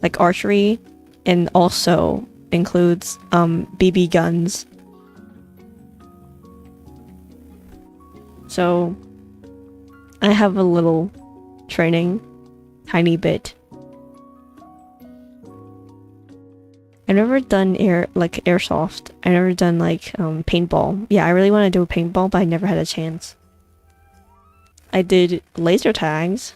like archery, and also includes BB guns. So I have a little training, tiny bit. I've never done airsoft. I've never done like paintball. Yeah, I really want to do paintball, but I never had a chance. I did laser tags.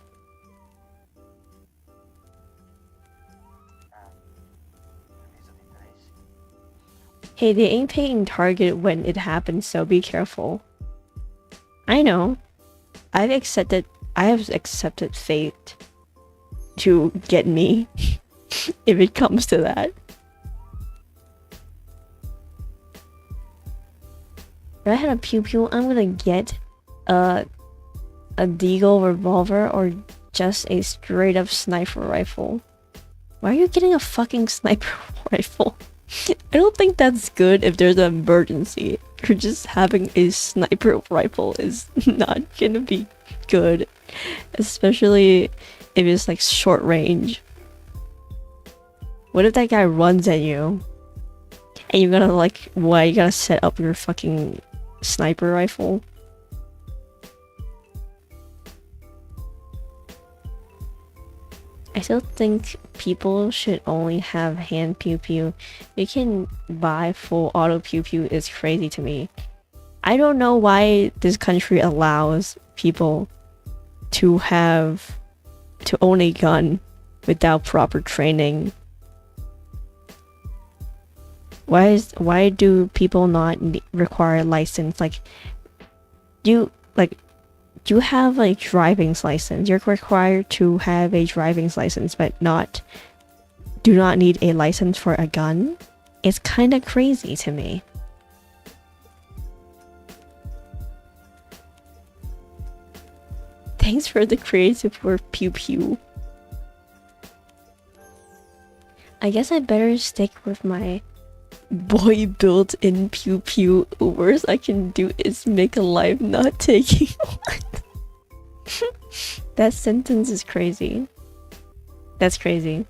Hey, they ain't paying Target when it happens, so be careful. I know. I have accepted fate to get me if it comes to that. If I had a pew pew, I'm gonna get a deagle revolver or just a straight up sniper rifle. Why are you getting a fucking sniper rifle? I don't think that's good if there's an emergency. Or just having a sniper rifle is not gonna be good. Especially if it's like short range. What if that guy runs at you? And you're gonna like, why you gotta set up your fucking sniper rifle? I still think people should only have hand pew pew. You can buy full auto pew pew is crazy to me. I don't know why this country allows people to own a gun without proper training. Why do people not require a license? Like, do you have a driving license? You're required to have a driving license, but do not need a license for a gun? It's kind of crazy to me. Thanks for the creative word pew pew. I guess I better stick with my boy built-in pew pew. Worst I can do is make a life not taking one. That sentence is crazy. That's crazy.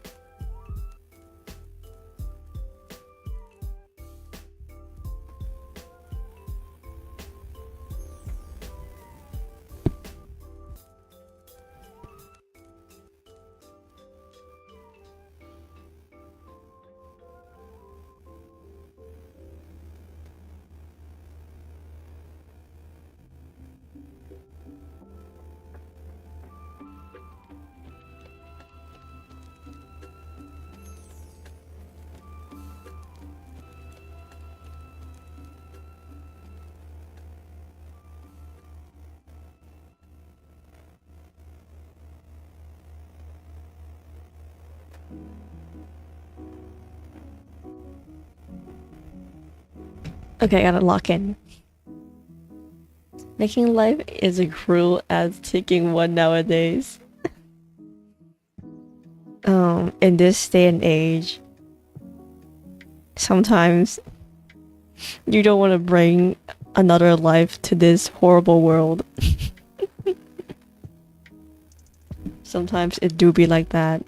Okay, I gotta lock in. Making life is as cruel as taking one nowadays. In this day and age, sometimes you don't want to bring another life to this horrible world. Sometimes it do be like that.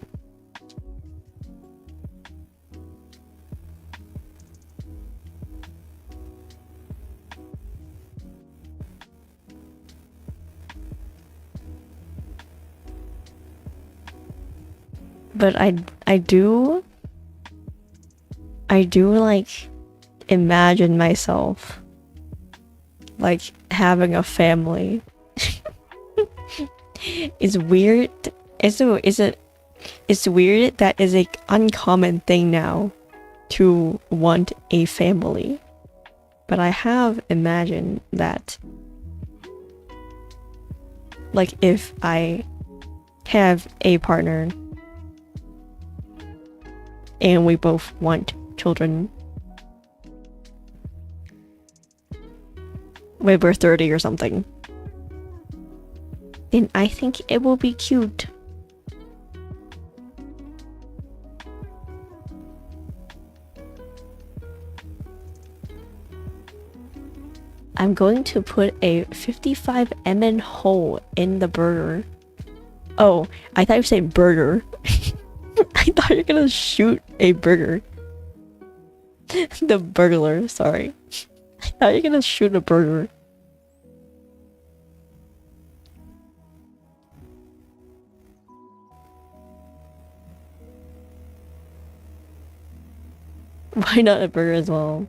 But I do like imagine myself like having a family. It's weird. It's weird that is a uncommon thing now to want a family. But I have imagined that, like, if I have a partner and we both want children when we're 30 or something, then I think it will be cute. I'm going to put a 55 ml hole in the burger. Oh, I thought you said burger. I thought you were gonna shoot a burger. The burglar, sorry. I thought you were gonna shoot a burger. Why not a burger as well?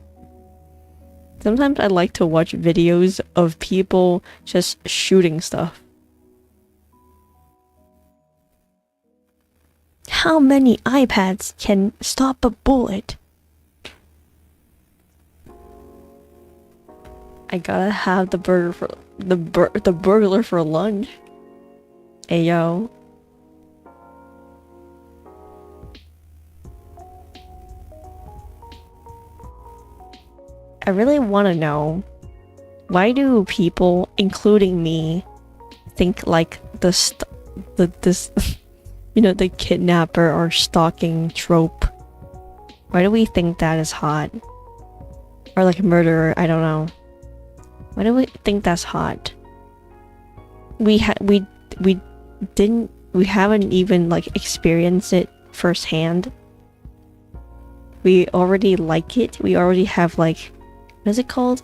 Sometimes I like to watch videos of people just shooting stuff. How many iPads can stop a bullet? I gotta have the burger for the burglar for lunch. Hey yo. I really want to know, why do people, including me, think like this you know, the kidnapper or stalking trope? Why do we think that is hot? Or like murderer, I don't know. Why do we think that's hot? We haven't even like experienced it firsthand. We already like it. We already have like, what is it called?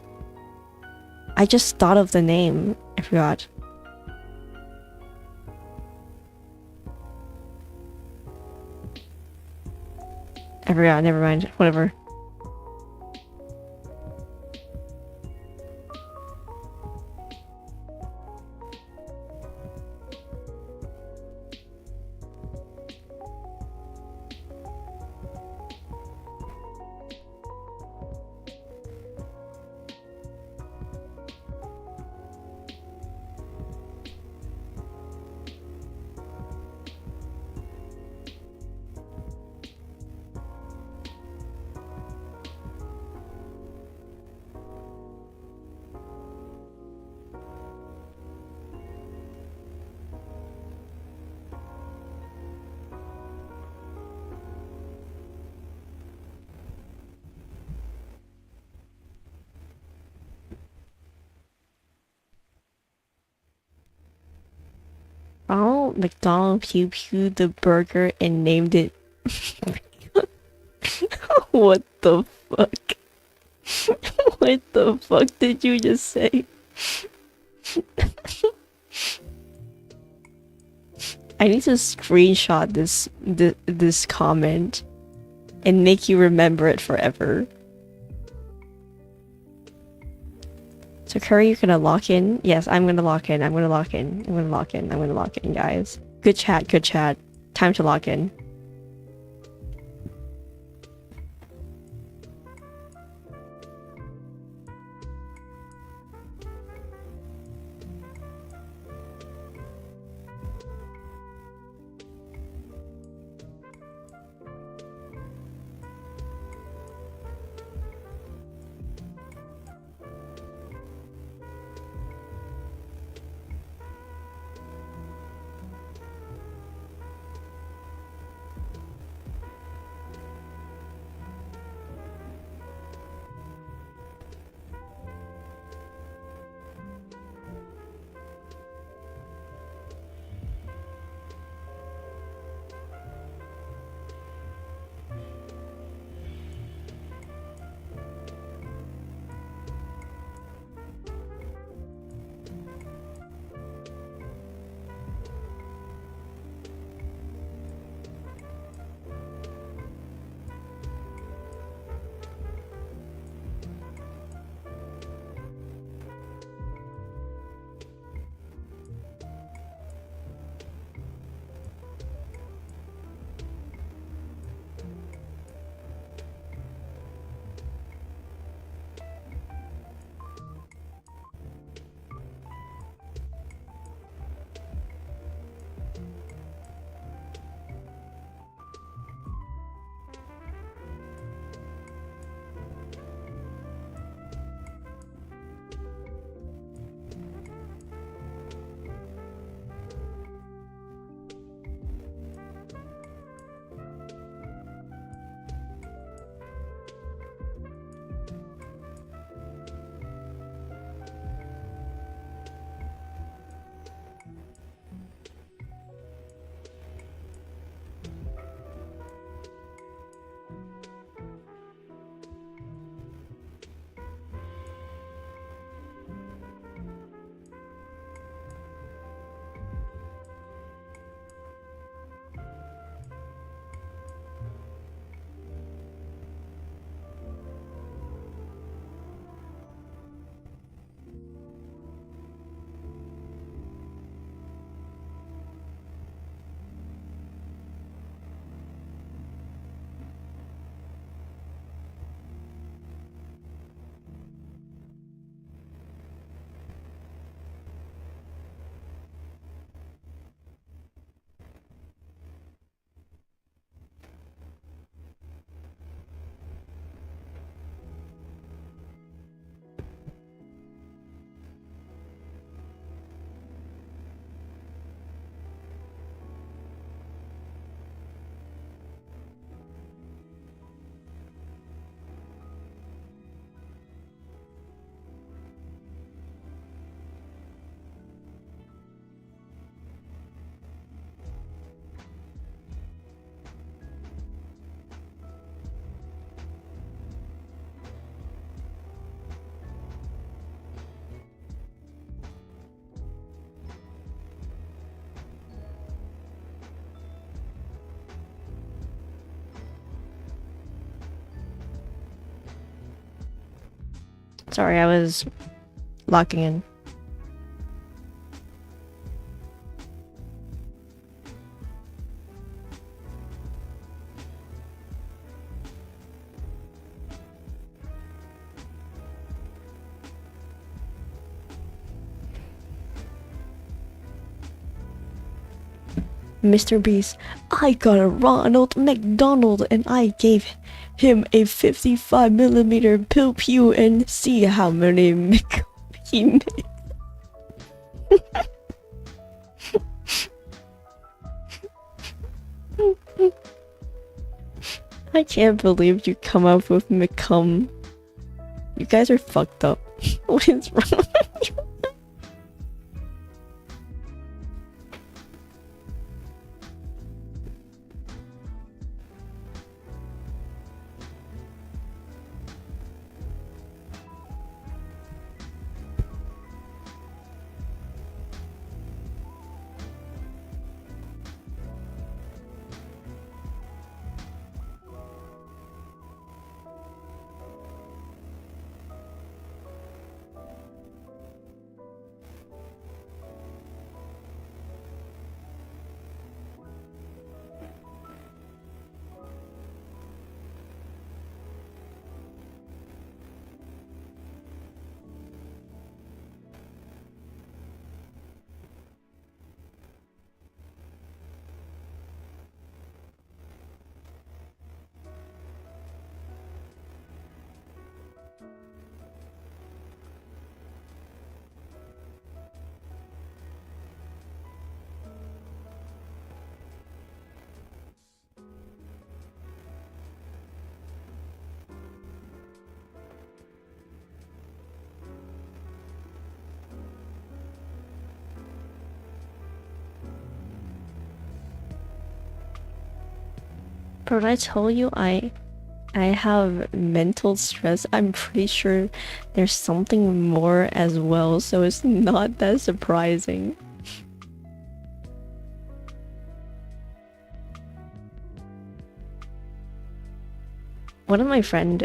I just thought of the name. I forgot. I forgot, never mind. Whatever. Ronald McDonald Pew Pew the burger and named it. What the fuck? What the fuck did you just say? I need to screenshot this comment and make you remember it forever. So Curry, you're gonna lock in? Yes, I'm gonna lock in. I'm gonna lock in. I'm gonna lock in. I'm gonna lock in, guys. Good chat, good chat. Time to lock in. Sorry, I was locking in. Mr. Beast, I got a Ronald McDonald and I gave him a 55mm pew pew and see how many he made. I can't believe you come up with McCum. You guys are fucked up. What is wrong with you? But I told you I have mental stress. I'm pretty sure there's something more as well, so it's not that surprising. One of my friend,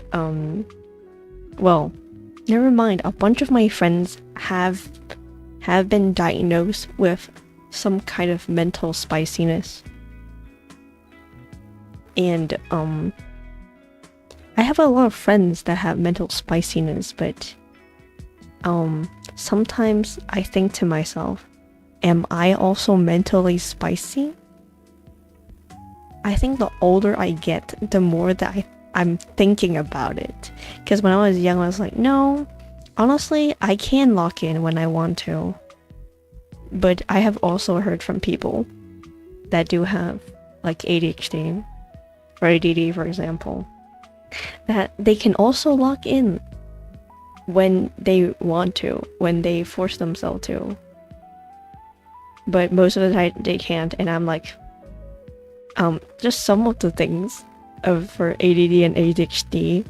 well, never mind. A bunch of my friends have been diagnosed with some kind of mental spiciness. And I have a lot of friends that have mental spiciness, but sometimes I think to myself, am I also mentally spicy? I think the older I get, the more that I'm thinking about it. Because when I was young, I was like, no, honestly, I can lock in when I want to. But I have also heard from people that do have like ADHD or ADD, for example, that they can also lock in when they want to, when they force themselves to. But most of the time they can't, and I'm like, just some of the things for ADD and ADHD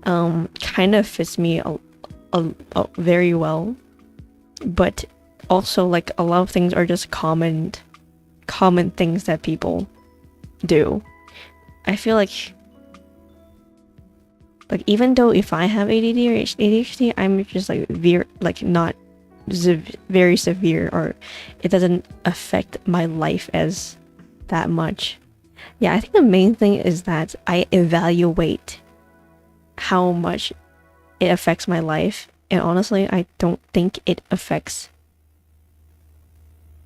kind of fits me very well, but also like a lot of things are just common things that people do. I feel like even though if I have ADD or ADHD, I'm just like not very severe, or it doesn't affect my life as that much. Yeah, I think the main thing is that I evaluate how much it affects my life, and honestly, I don't think it affects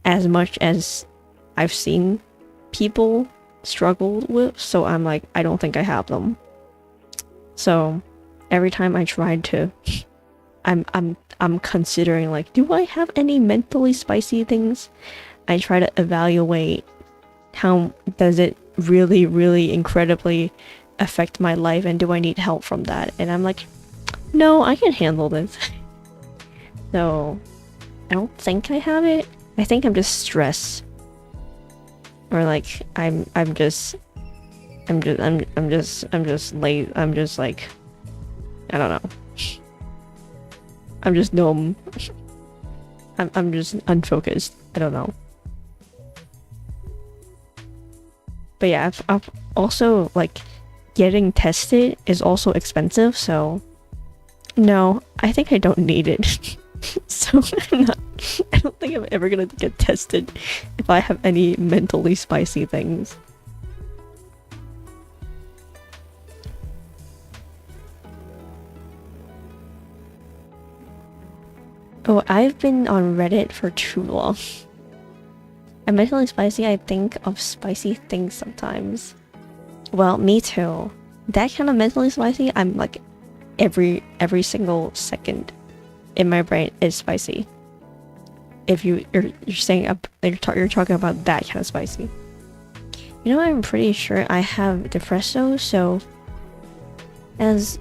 as much as I've seen people struggle with, so I'm like, I don't think I have them. So every time I try to I'm considering like, do I have any mentally spicy things? I try to evaluate how does it really incredibly affect my life, and do I need help from that? And I'm like, no, I can handle this. So I don't think I have it. I think I'm just stressed, or like I'm just late. I'm just like, I don't know. I'm just numb. I'm just unfocused. I don't know. But yeah, I've also like getting tested is also expensive, so No, I think I don't need it. So I don't think I'm ever gonna get tested if I have any mentally spicy things. Oh, I've been on Reddit for too long. I'm mentally spicy. I think of spicy things sometimes. Well, me too. That kind of mentally spicy, I'm like every single second in my brain is spicy. If you're saying you're talking about that kind of spicy. You know, I'm pretty sure I have depresso, so as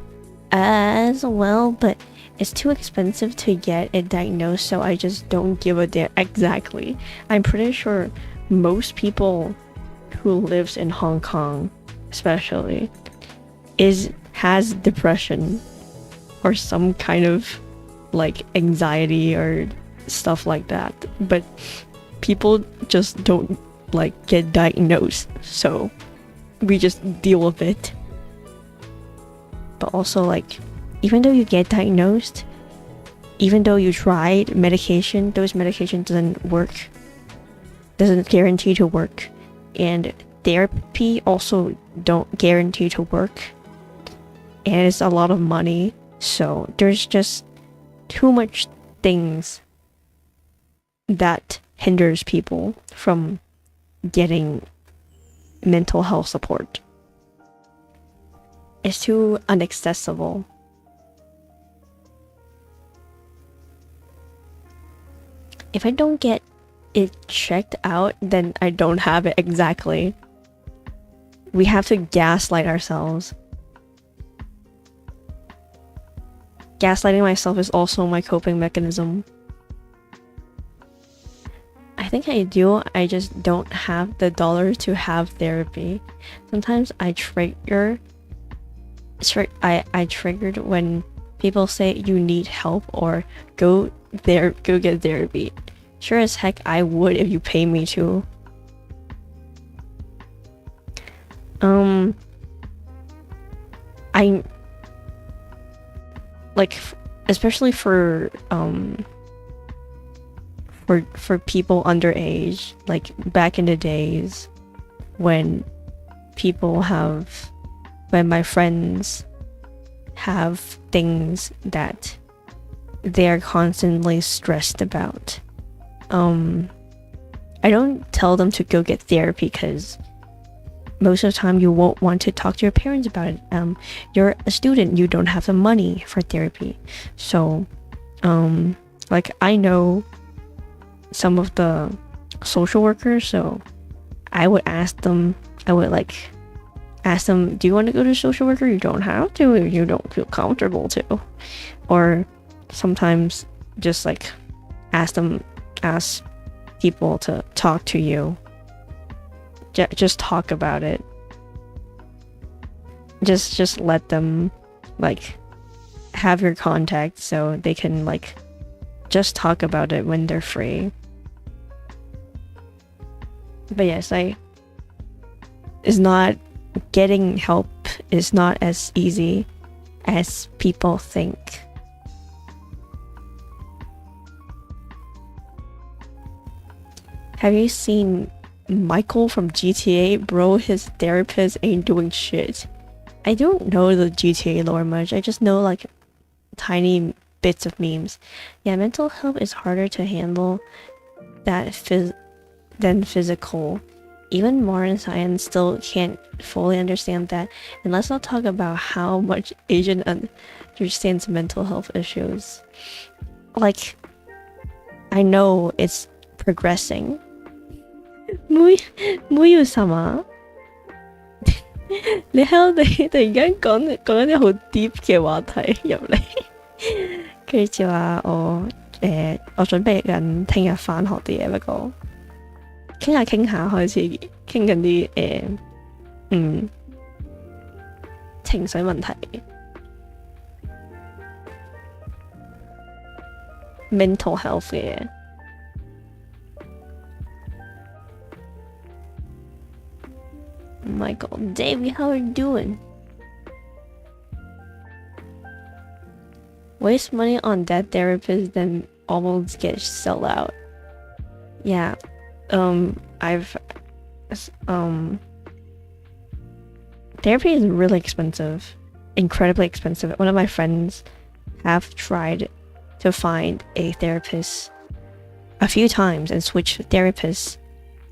well, but it's too expensive to get it diagnosed, so I just don't give a damn. Exactly. I'm pretty sure most people who lives in Hong Kong, especially, has depression or some kind of like anxiety or stuff like that, but people just don't like get diagnosed, so we just deal with it. But also, like, even though you get diagnosed, even though you tried medication, those medication doesn't guarantee to work, and therapy also don't guarantee to work, and it's a lot of money, so there's just too much things that hinders people from getting mental health support. It's too inaccessible. If I don't get it checked out, then I don't have it. Exactly. We have to gaslight ourselves. Gaslighting myself is also my coping mechanism. I think I do, I just don't have the dollars to have therapy. Sometimes I triggered when people say you need help or go get therapy. Sure as heck I would if you pay me to. I like, especially for people underage, like back in the days when my friends have things that they're constantly stressed about. I don't tell them to go get therapy because most of the time you won't want to talk to your parents about it. You're a student, you don't have the money for therapy. So, like, I know some of the social workers, so I would ask them, do you want to go to social worker? You don't have to if you don't feel comfortable to. Or sometimes just like ask people to talk to you. Just talk about it. Just let them like have your contact so they can like just talk about it when they're free. But yes, it's not getting help is not as easy as people think. Have you seen Michael from GTA? Bro, his therapist ain't doing shit. I don't know the GTA lore much. I just know like tiny bits of memes. Yeah, mental health is harder to handle than physical. Even modern science still can't fully understand that. And let's not talk about how much Asian understands mental health issues. Like, I know it's progressing. Muyu-sama 你喺度突然間講一啲好 deep 嘅話題入嚟，跟住就話我準備緊聽日返學啲嘢，不過傾下開始傾緊啲情緒問題 mental health 嘅嘢。Michael, Davey, how are you doing? waste money on that therapist then almost get sold out. Yeah, therapy is really expensive, incredibly expensive. One of my friends have tried to find a therapist a few times and switch therapists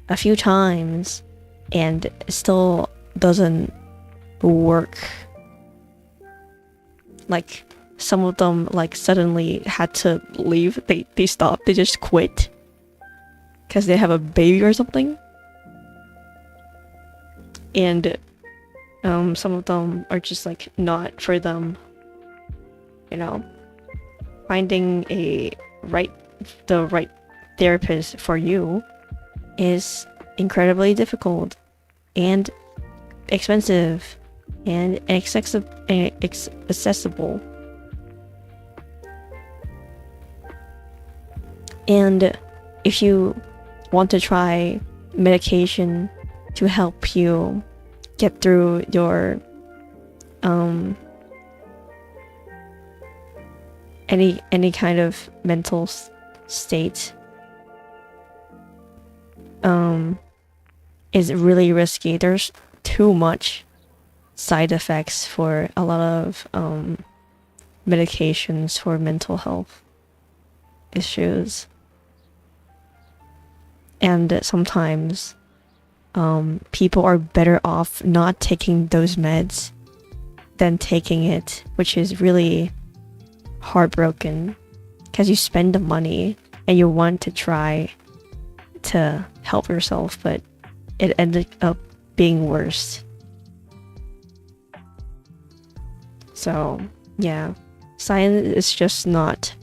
a few times, and it still doesn't work. Like, some of them like suddenly had to leave. They stopped. They just quit because they have a baby or something. And some of them are just like not for them. You know, finding the right therapist for you is incredibly difficult and expensive and accessible. And if you want to try medication to help you get through your any kind of mental state, is really risky. There's too much side effects for a lot of medications for mental health issues. And sometimes people are better off not taking those meds than taking it, which is really heartbroken because you spend the money and you want to try to help yourself, but it ended up being worse. So yeah, science is just not,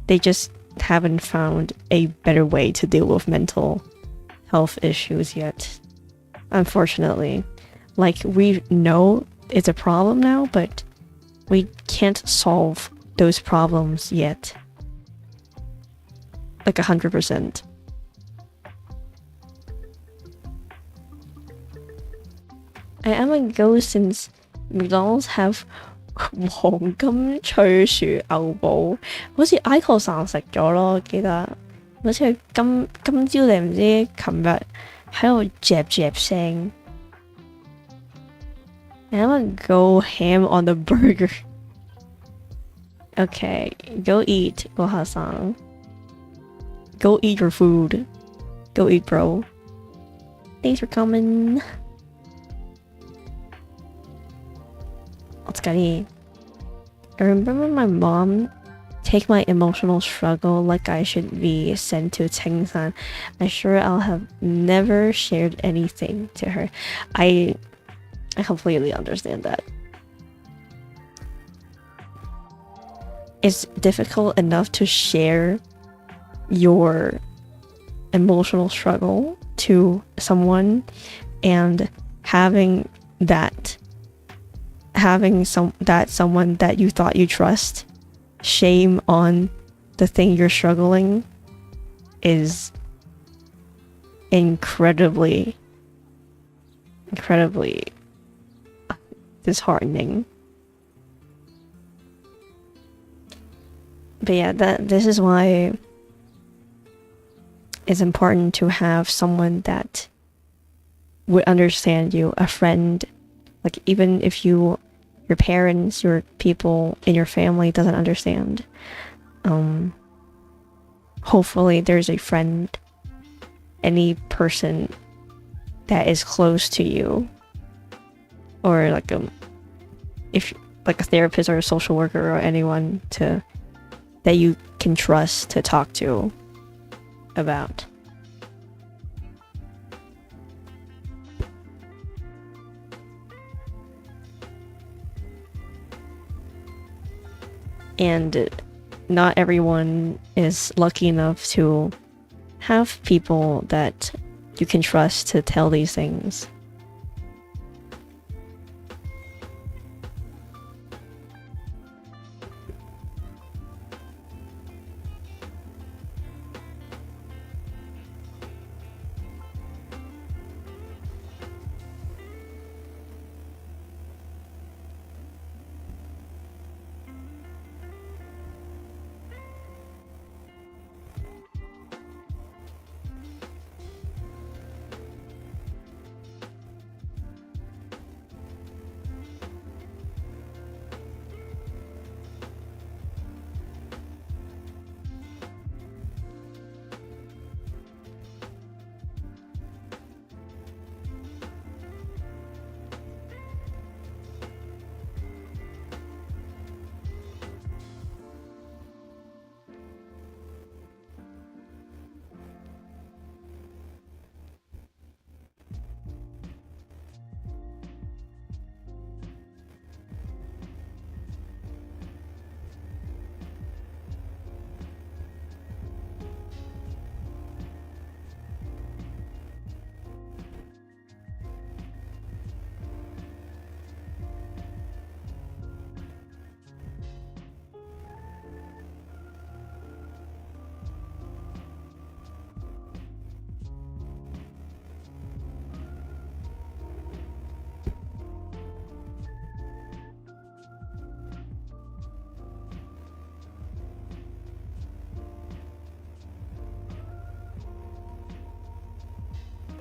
they just haven't found a better way to deal with mental health issues yet, unfortunately. Like, we know it's a problem now, but we can't solve those problems yet, like 100%. I am a ghost since McDonald's have 黃金脆薯牛堡，好似 Icon 食咗咯，記得好似今朝你唔知琴日喺度嚼聲。I'm gonna go ham on the burger. Okay, go eat, Goha-san. Go eat your food. Go eat, bro. Thanks for coming. I remember my mom take my emotional struggle like I should be sent to Chengsan. I'm sure I'll have never shared anything to her. I completely understand that. It's difficult enough to share your emotional struggle to someone, and having someone that you thought you trust shame on the thing you're struggling is incredibly disheartening. But yeah, this is why it's important to have someone that would understand you, a friend. Like, even if your parents, your people in your family doesn't understand, hopefully there's a friend, any person that is close to you, or like a therapist or a social worker or anyone that you can trust to talk to about. And not everyone is lucky enough to have people that you can trust to tell these things.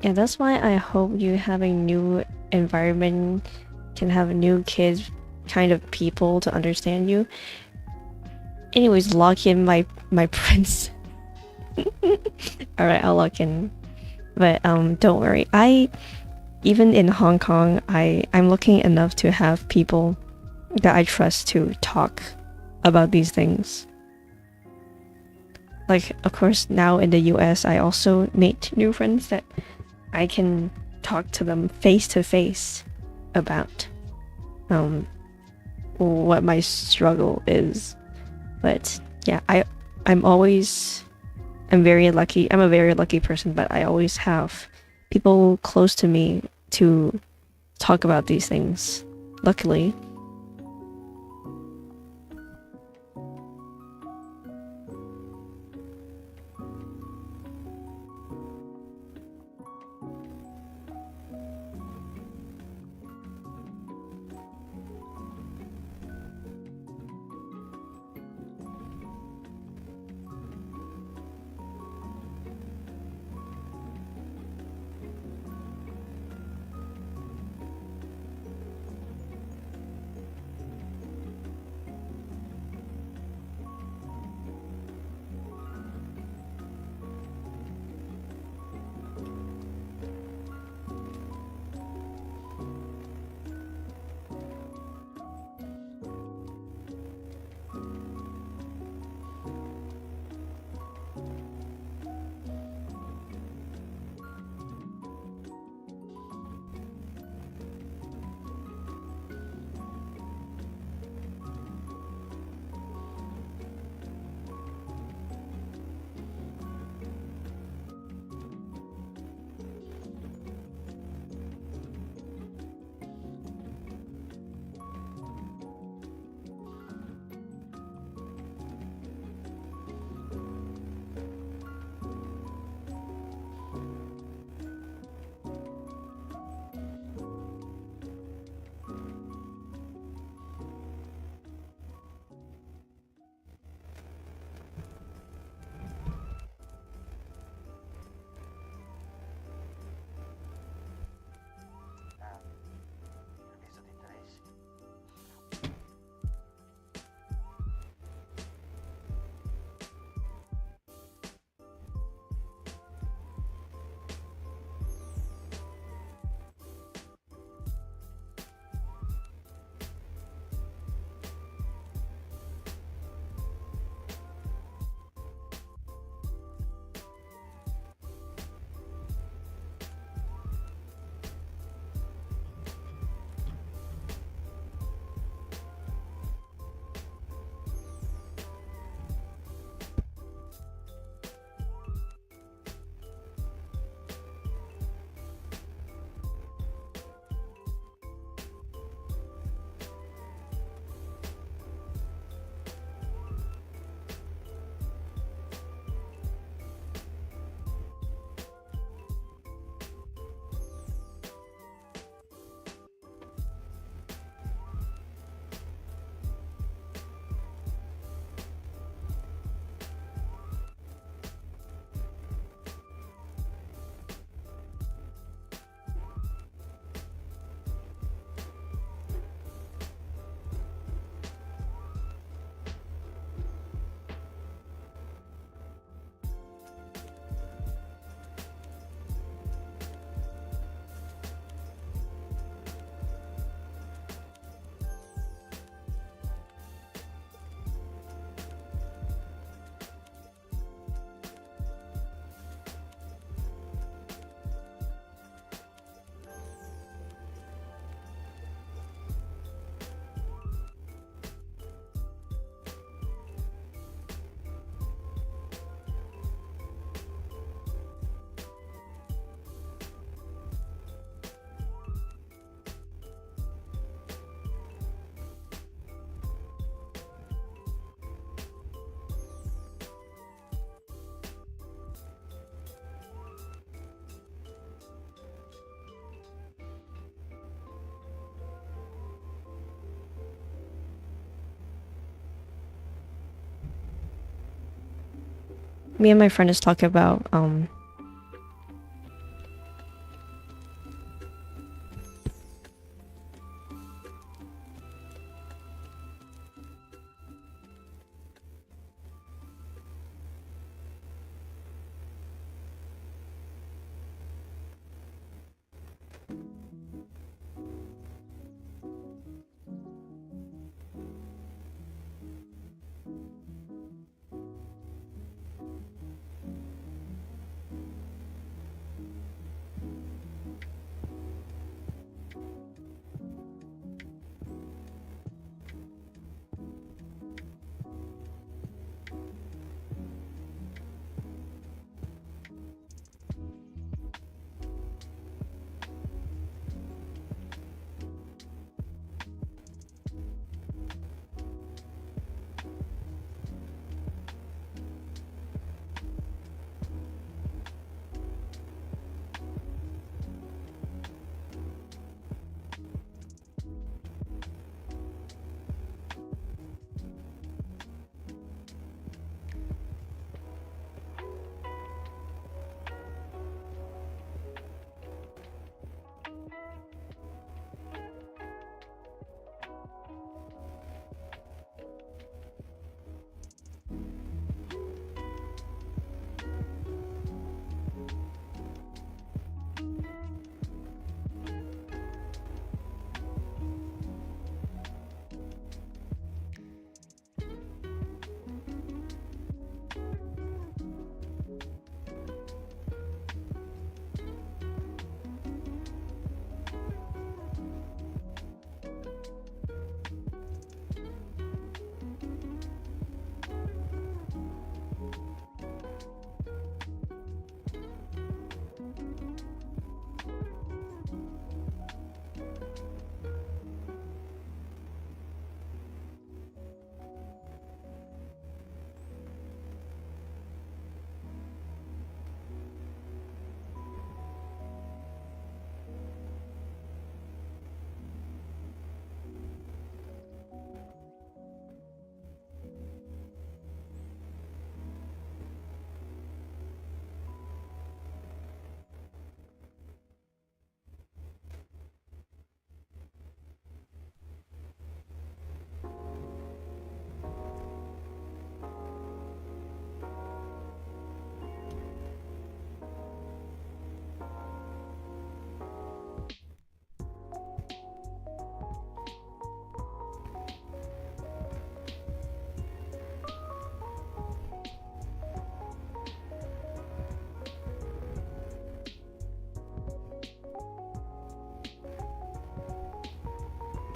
Yeah, that's why I hope you have a new environment, can have new kids, kind of people to understand you. Anyways, lock in my prince. Alright, I'll lock in. But don't worry. Even in Hong Kong, I'm lucky enough to have people that I trust to talk about these things. Like, of course, now in the US, I also made new friends that I can talk to them face to face about what my struggle is. But yeah, I'm very lucky. I'm a very lucky person, but I always have people close to me to talk about these things, luckily. Me and my friend is talking about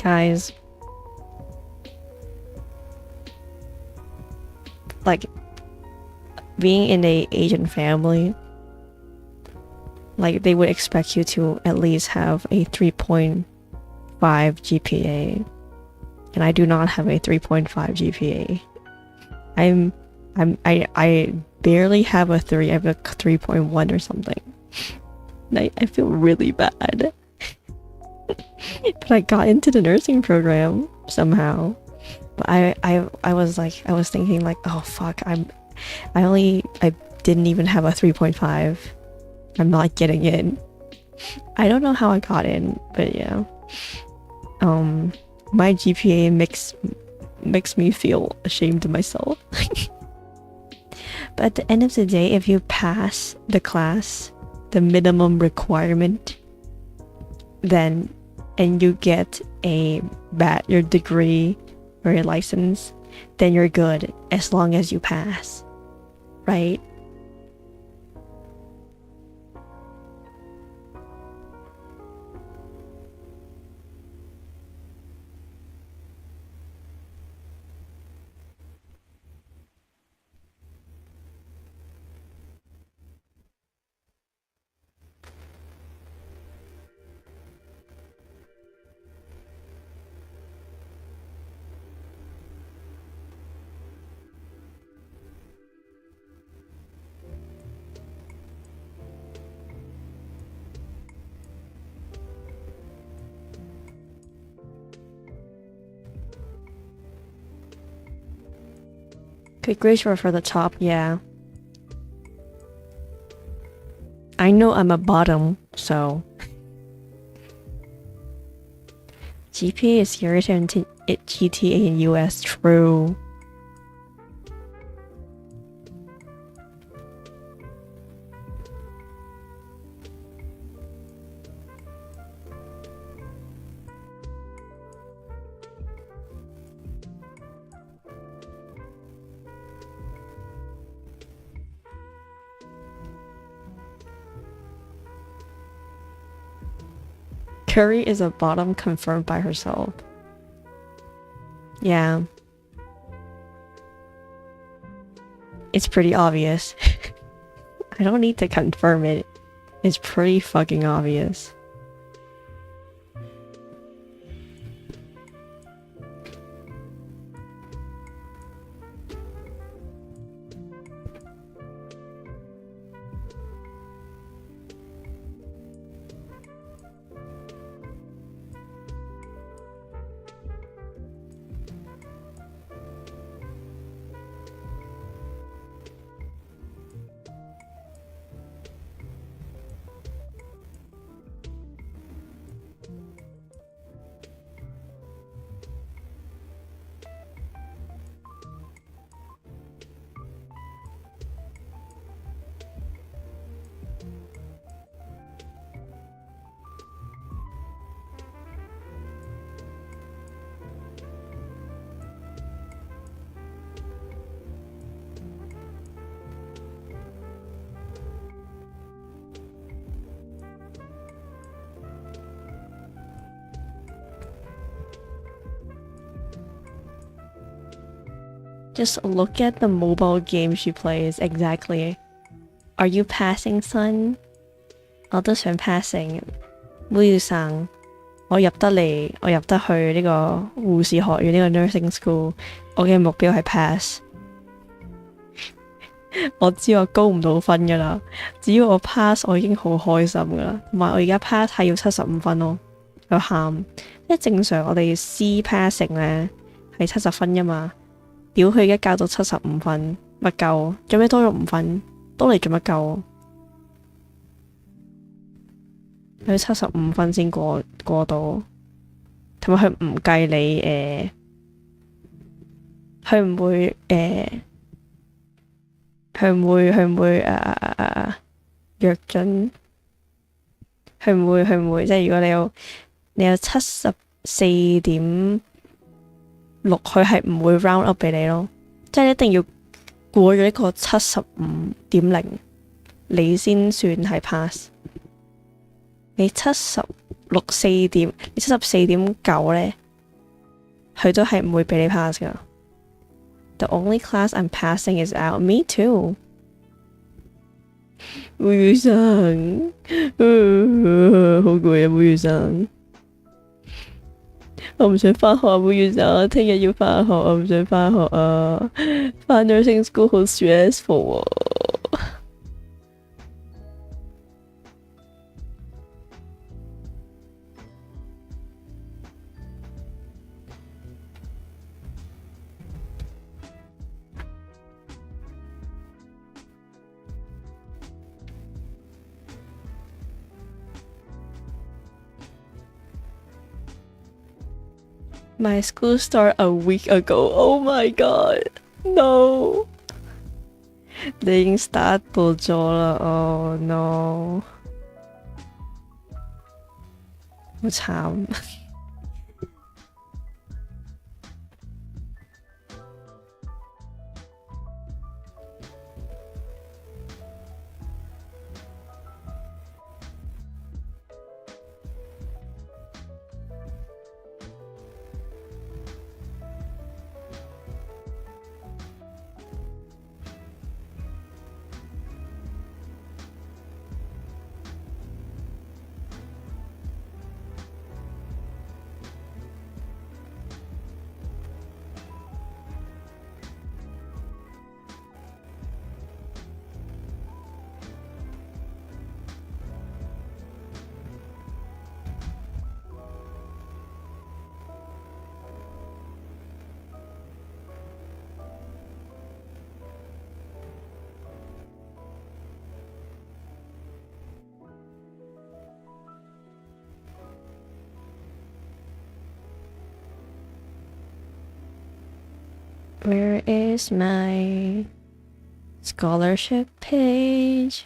guys, like being in a Asian family, like they would expect you to at least have a 3.5 GPA, and I do not have a 3.5 GPA. I barely have a 3. I have a 3.1 or something. I feel really bad. But I got into the nursing program somehow. But I was thinking like, oh fuck, I didn't even have a 3.5. I'm not getting in. I don't know how I got in, but yeah. My GPA makes me feel ashamed of myself. But at the end of the day, if you pass the class, the minimum requirement, then and you get your degree or your license, then you're good as long as you pass, right? Good grades were for the top, yeah. I know I'm a bottom, so GPA is here than GTA in US, true. Curry is a bottom confirmed by herself. Yeah. It's pretty obvious. I don't need to confirm it. It's pretty fucking obvious. Just look at the mobile game she plays, exactly. Are you passing, son? 我都想 passing. 妹生，我入得去呢個護士學院呢個 nursing school， 我嘅目標係 pass。我知我高唔到分噶啦，只要我 pass 我已經好開心噶啦。同埋我而家 pass 係要75分咯，有喊。因為正常我哋 C passing 咧係70分噶嘛。屌佢而家教到75分，乜夠？做咩多咗5分？多嚟做乜夠？佢75分先過到，同埋佢唔計你佢唔會約準，佢唔會即係如果你有74.6，佢係唔會 round up 俾你咯，即係一定要過咗呢個75.0，你先算係 pass。你74.9咧，佢都係唔會俾你 pass 噶。The only class I'm passing is out. Me too. 吳宇生，好攰啊！吳宇生，我唔想返學啊！吳宇生，聽日要返學，我唔想返學啊！返 nursing school 好 stressful 啊！My school started a week ago. Oh my god, no! 你已經 start 咗啦，Oh no！ 好慘。Where is my scholarship page?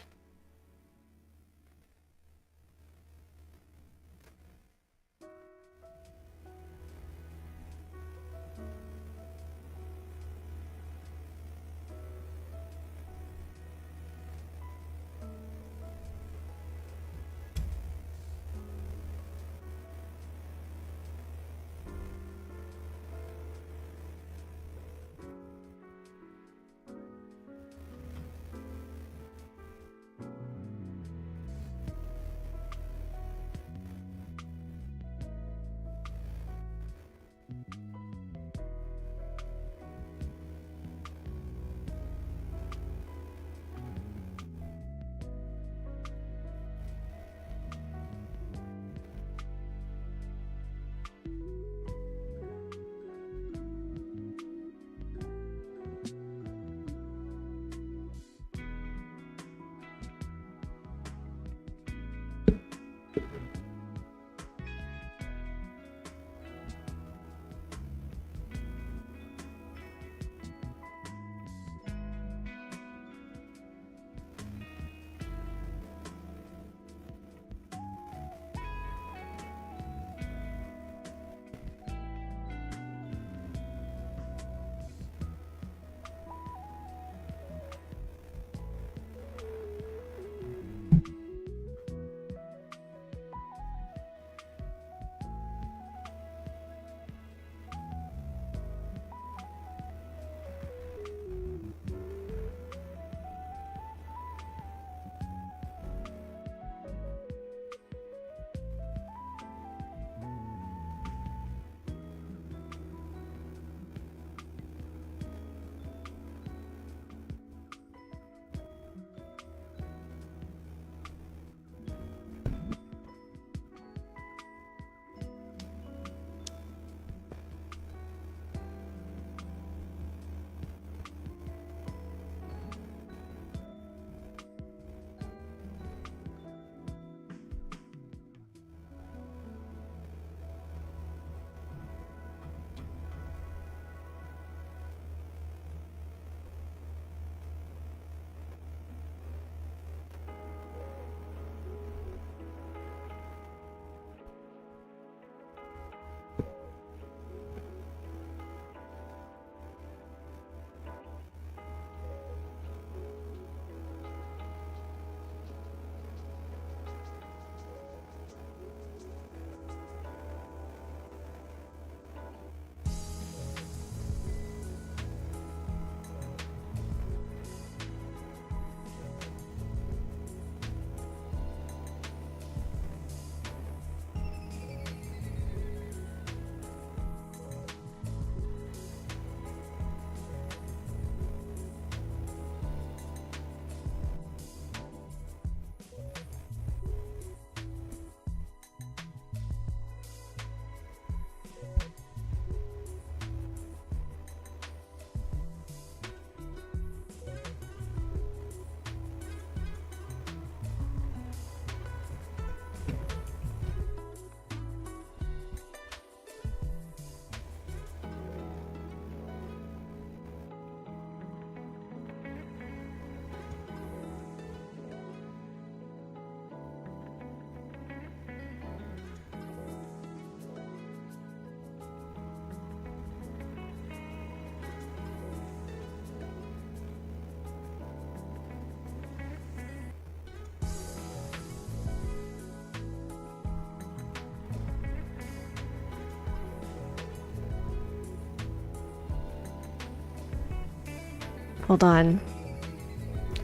Hold on.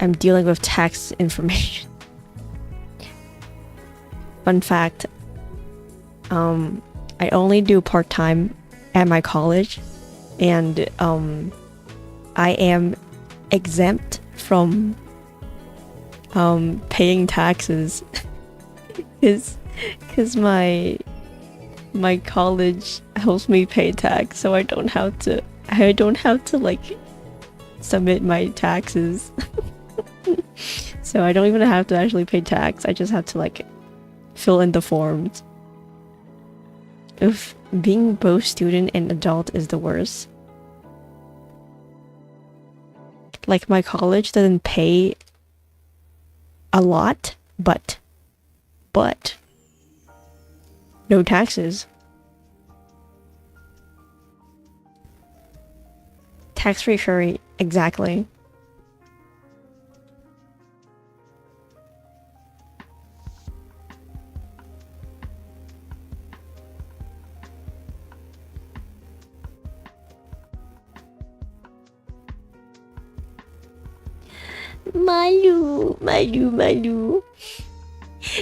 I'm dealing with tax information. Fun fact. I only do part-time at my college, and I am exempt from paying taxes because my college helps me pay tax, so I don't have to like submit my taxes. So I don't even have to actually pay tax. I just have to like fill in the forms. If being both student and adult is the worst. Like my college doesn't pay a lot, but no taxes. Tax-free curry, exactly. Malu.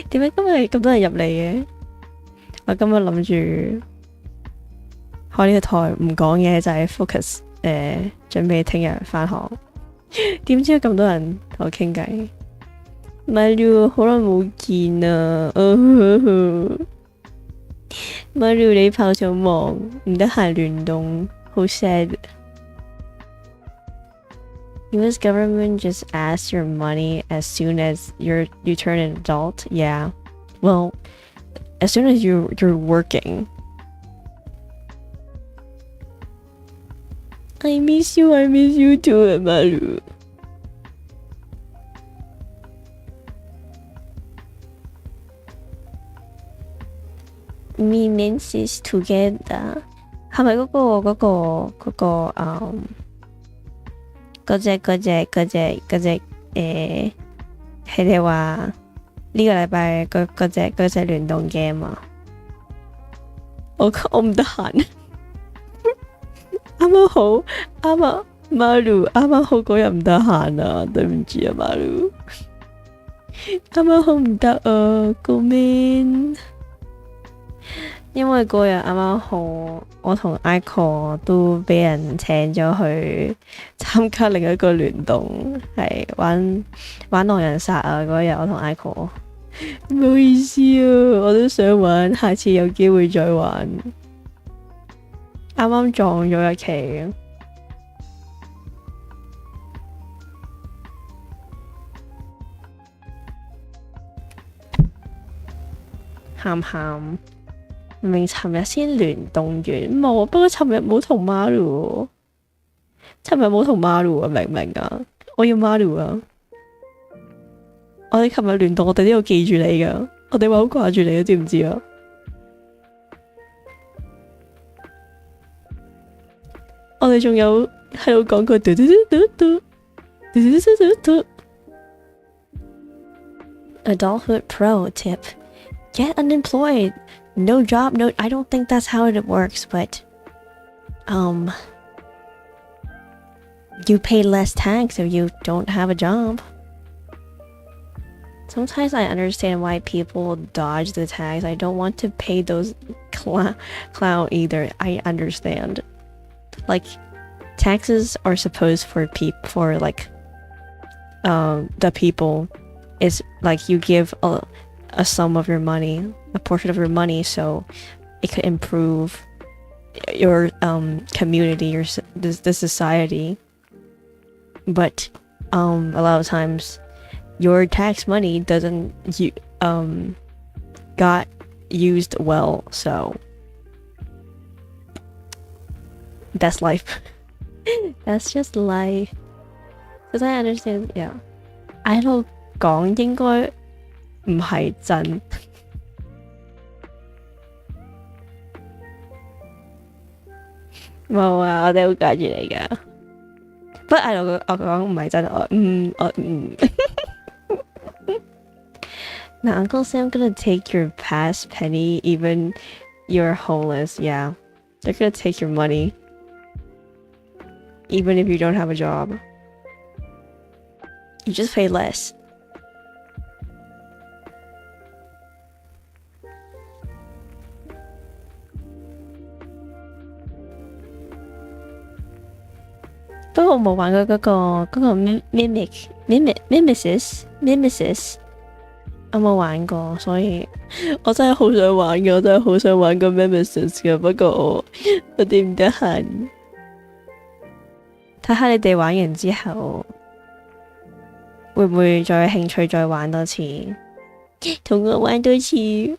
點解今日咁多人入嚟嘅？我今日諗住開呢個台唔講嘢，就係 focus 準備聽日返學。點知有咁多人同我傾偈？Malu 好耐冇見啊！Malu 你跑咗忙，唔得閒聯動，好 sad。US government just asks your money as soon as you turn an adult. Yeah, well, as soon as you're working. I miss you too, Malu. Me menses together. 係咪嗰隻係你話呢個禮拜嗰隻聯動 game 啊？我唔得閒，啱啊，Malu 啱啱好嗰日唔得閒啊，對唔住啊，Malu，啱啱好唔得啊，救命！因為嗰日啱啱好，我同 Iko 都俾人請咗去參加另一個聯動，係玩狼人殺啊！嗰日我同 Iko， 唔好意思啊，我都想玩，下次有機會再玩。啱啱撞咗一期，喊。明明尋日先聯動完，冇，不過尋日冇同 Malu， 啊，明唔明啊？我要 Malu 啊！我哋尋日聯動，我哋都要記住你噶，我哋話好掛住你啊，知唔知啊？我哋仲有喺度講過嘟嘟嘟嘟嘟嘟嘟嘟。Adulthood pro tip: get unemployed. No job, no. I don't think that's how it works, but you pay less tax if you don't have a job. Sometimes I understand why people dodge the tax. I don't want to pay those clown either. I understand. Like, taxes are supposed for like the people. It's like you give a sum of your money, a portion of your money, so it could improve your community, the society. But a lot of times your tax money doesn't got used well, so that's life. That's just life. Because I understand, yeah. 喺度講應該唔係真。冇啊，我哋好掛住你㗎。不過我講唔係真，Now Uncle Sam gonna take your past penny, even you're homeless. Yeah, they're gonna take your money, even if you don't have a job. You just pay less。不過我冇玩過嗰個 Mimesis， 我冇玩過，所以我真係好想玩嘅，我真係好想玩個 Mimesis 嘅，不過我哋唔得閒。睇下你哋玩完之後，會唔會再有興趣再玩多次？同我玩多次。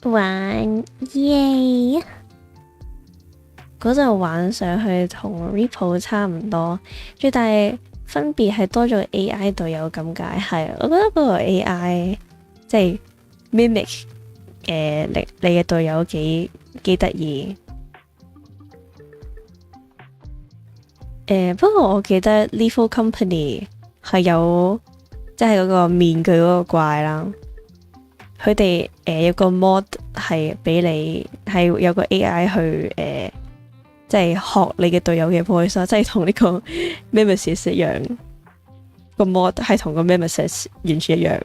玩耶！嗰陣玩上去同 Repo 差唔多，最大分別係多咗 AI 隊友咁解。係，我覺得嗰個 AI 即係 mimic 你嘅隊友幾得意。不過我記得 Lethal Company 係有即係嗰個面具嗰個怪啦。佢哋有個 mod 係俾你係有個 AI 去即係學你嘅隊友嘅 voice 啦，即係同呢個 Mimesis 一樣，個 mod 係同個 Mimesis 完全一樣。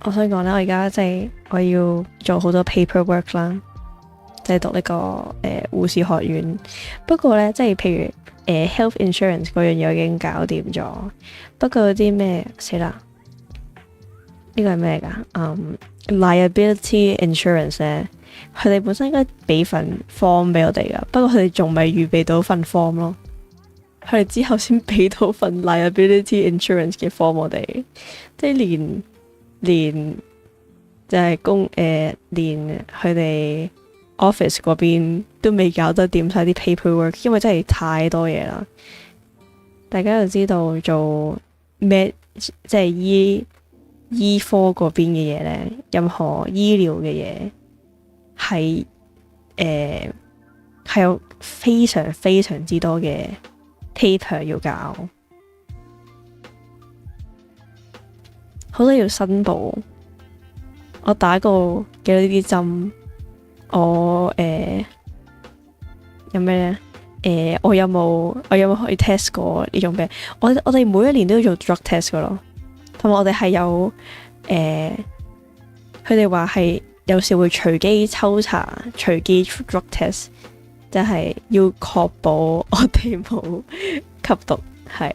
我想講咧，我而家即係我要做好多 paperwork 啦，即係讀呢個護士學院。不過咧，即係譬如health insurance 嗰樣嘢我已經搞掂咗。不過啲咩死啦？呢個係咩㗎？liability insurance 咧，佢哋本身應該俾份 form 俾我哋㗎，不過佢哋仲未預備到份 form 咯。佢哋之後先俾到份 liability insurance 嘅 form 我哋，即係連就係連佢哋 office 嗰邊都未搞得掂晒啲 paperwork， 因為真係太多嘢啦。大家就知道做咩即係醫科嗰邊嘅嘢咧，任何醫療嘅嘢係係有非常非常之多嘅 paper 要搞。好多要申報，我打過幾多啲針，我有咩咧？我有冇去 test 過呢種病？我哋每一年都要做 drug test 噶咯，同埋我哋係有佢哋話係有時會隨機抽查、隨機 drug test， 就係要確保我哋冇吸毒係。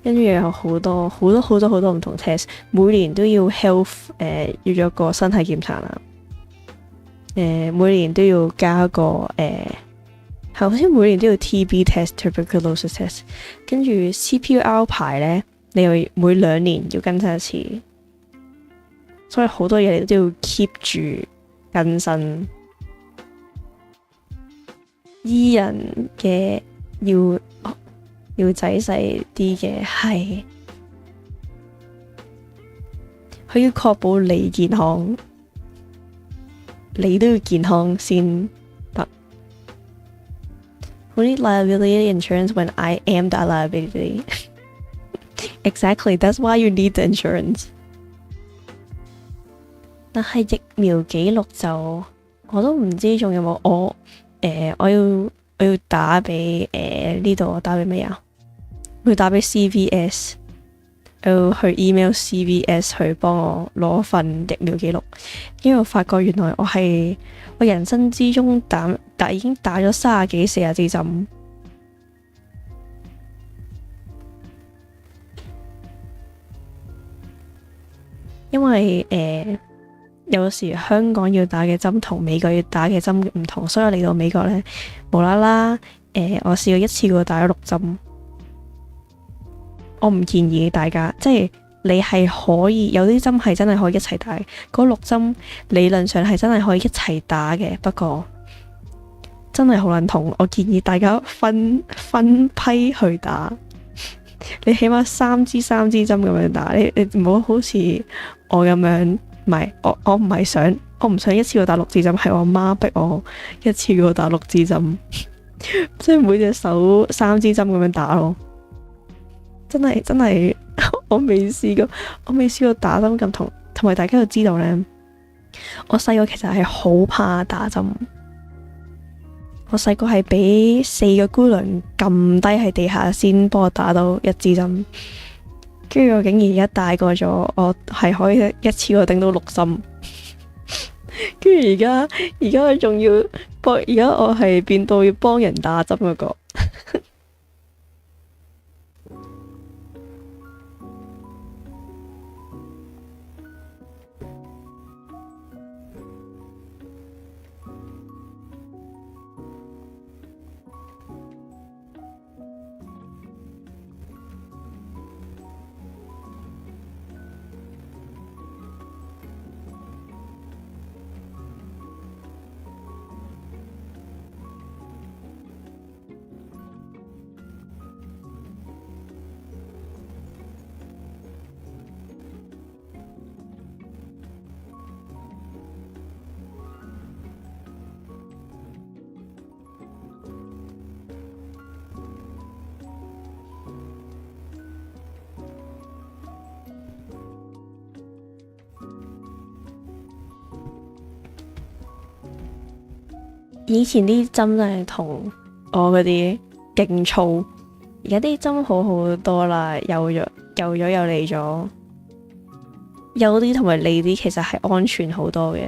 跟住有好多唔同 test， 每年都要 health 要做個身體檢查啦。每年都要加一個好似每年都要 TB test、tuberculosis test， 跟住 CPR 牌咧，你又每2年要更新一次，所以好多嘢你都要 keep 住更新。醫人嘅要仔細啲嘅係，佢要確保你健康，你都要健康先得。We need liability insurance when I am that liability. Exactly, that's why you need the insurance. 但係疫苗記錄就我都唔知仲有冇我要打俾呢度，我打俾咩啊？我要打俾 CVS，我要去 email CVS 去幫我攞份疫苗記錄，因為我發覺原來我人生之中已經打咗30幾40支針。因為有時香港要打嘅針同美國要打嘅針唔同，所以我嚟到美國呢，無啦啦我試過一次過打咗6針。我唔建議大家，即係你係可以有啲針係真係可以一齊打，嗰6針理論上係真係可以一齊打嘅，不過真係好撚痛。我建議大家分批去打，你起碼3支針咁樣打，你唔好好似我咁樣。唔係，我唔想一次過打6支針，係我媽逼我一次過打6支針，即係每隻手3支針咁樣打咯。真係我未試過打針咁痛，同埋大家都知道呢，我細個其實係好怕打針。我細個係俾4個姑娘撳低喺地下先幫我打到1支針。跟住我竟然而家大個咗，我係可以一次過頂到6針。跟住而家我仲要而家我係變到要幫人打針嗰個。以前啲針真係同我嗰啲勁粗，而家啲針好好多啦，幼咗又利咗，幼啲同埋利啲其實係安全好多嘅。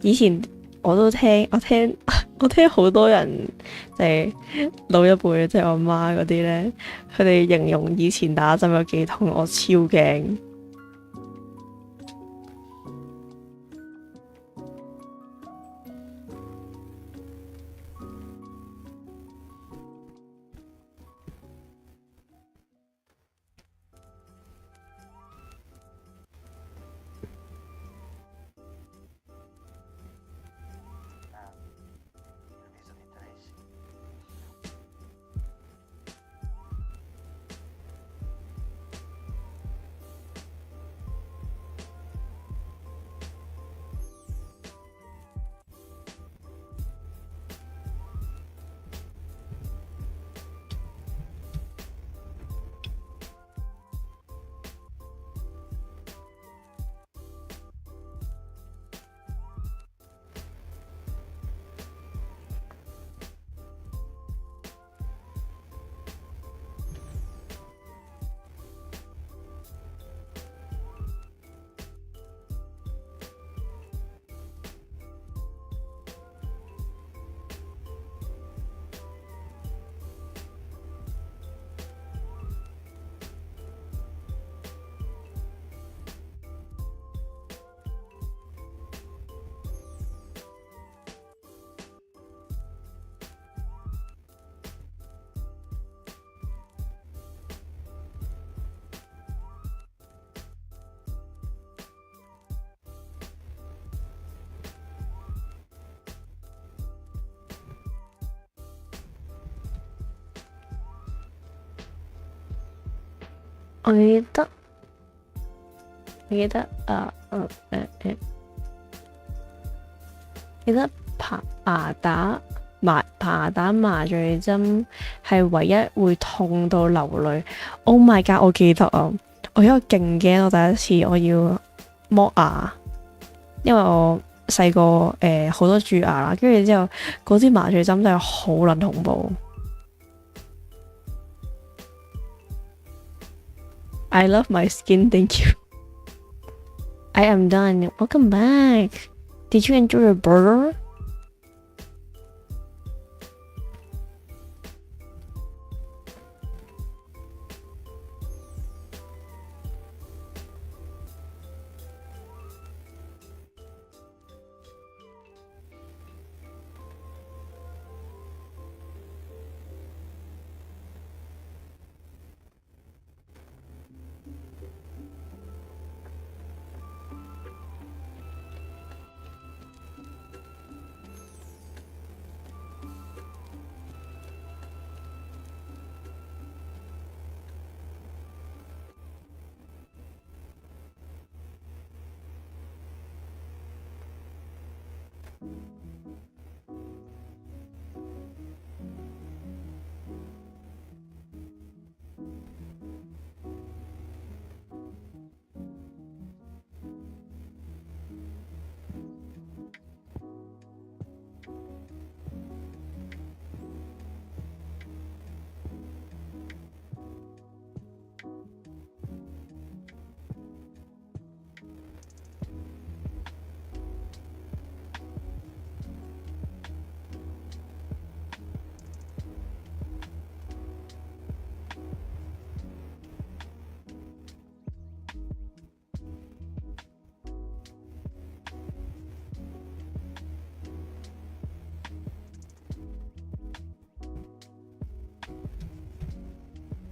以前我聽好多人即係老一輩，即係我媽嗰啲呢，佢哋形容以前打針有幾痛，我超驚。我記得爬打麻醉針係唯一會痛到流淚。Oh my god！我記得啊，我因為勁驚，我第一次我要剝牙，因為我細個好多蛀牙啦，跟住之後嗰支麻醉針真係好撚恐怖。I love my skin, thank you. I am done. Welcome back. Did you enjoy your burger?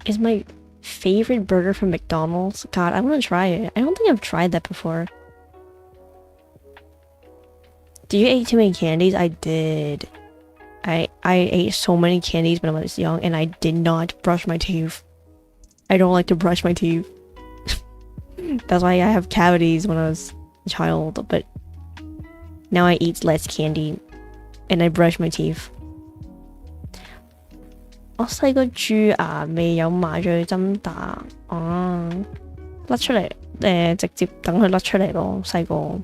Is my favorite burger from McDonald's. God, I want to try it. I don't think I've tried that before. Do you eat too many candies? I did. I ate so many candies when I was young, and I did not brush my teeth. I don't like to brush my teeth. That's why I have cavities when I was a child, but now I eat less candy, and I brush my teeth. 我細個蛀牙未有麻醉針打，甩出嚟，直接等佢甩出嚟咯。細個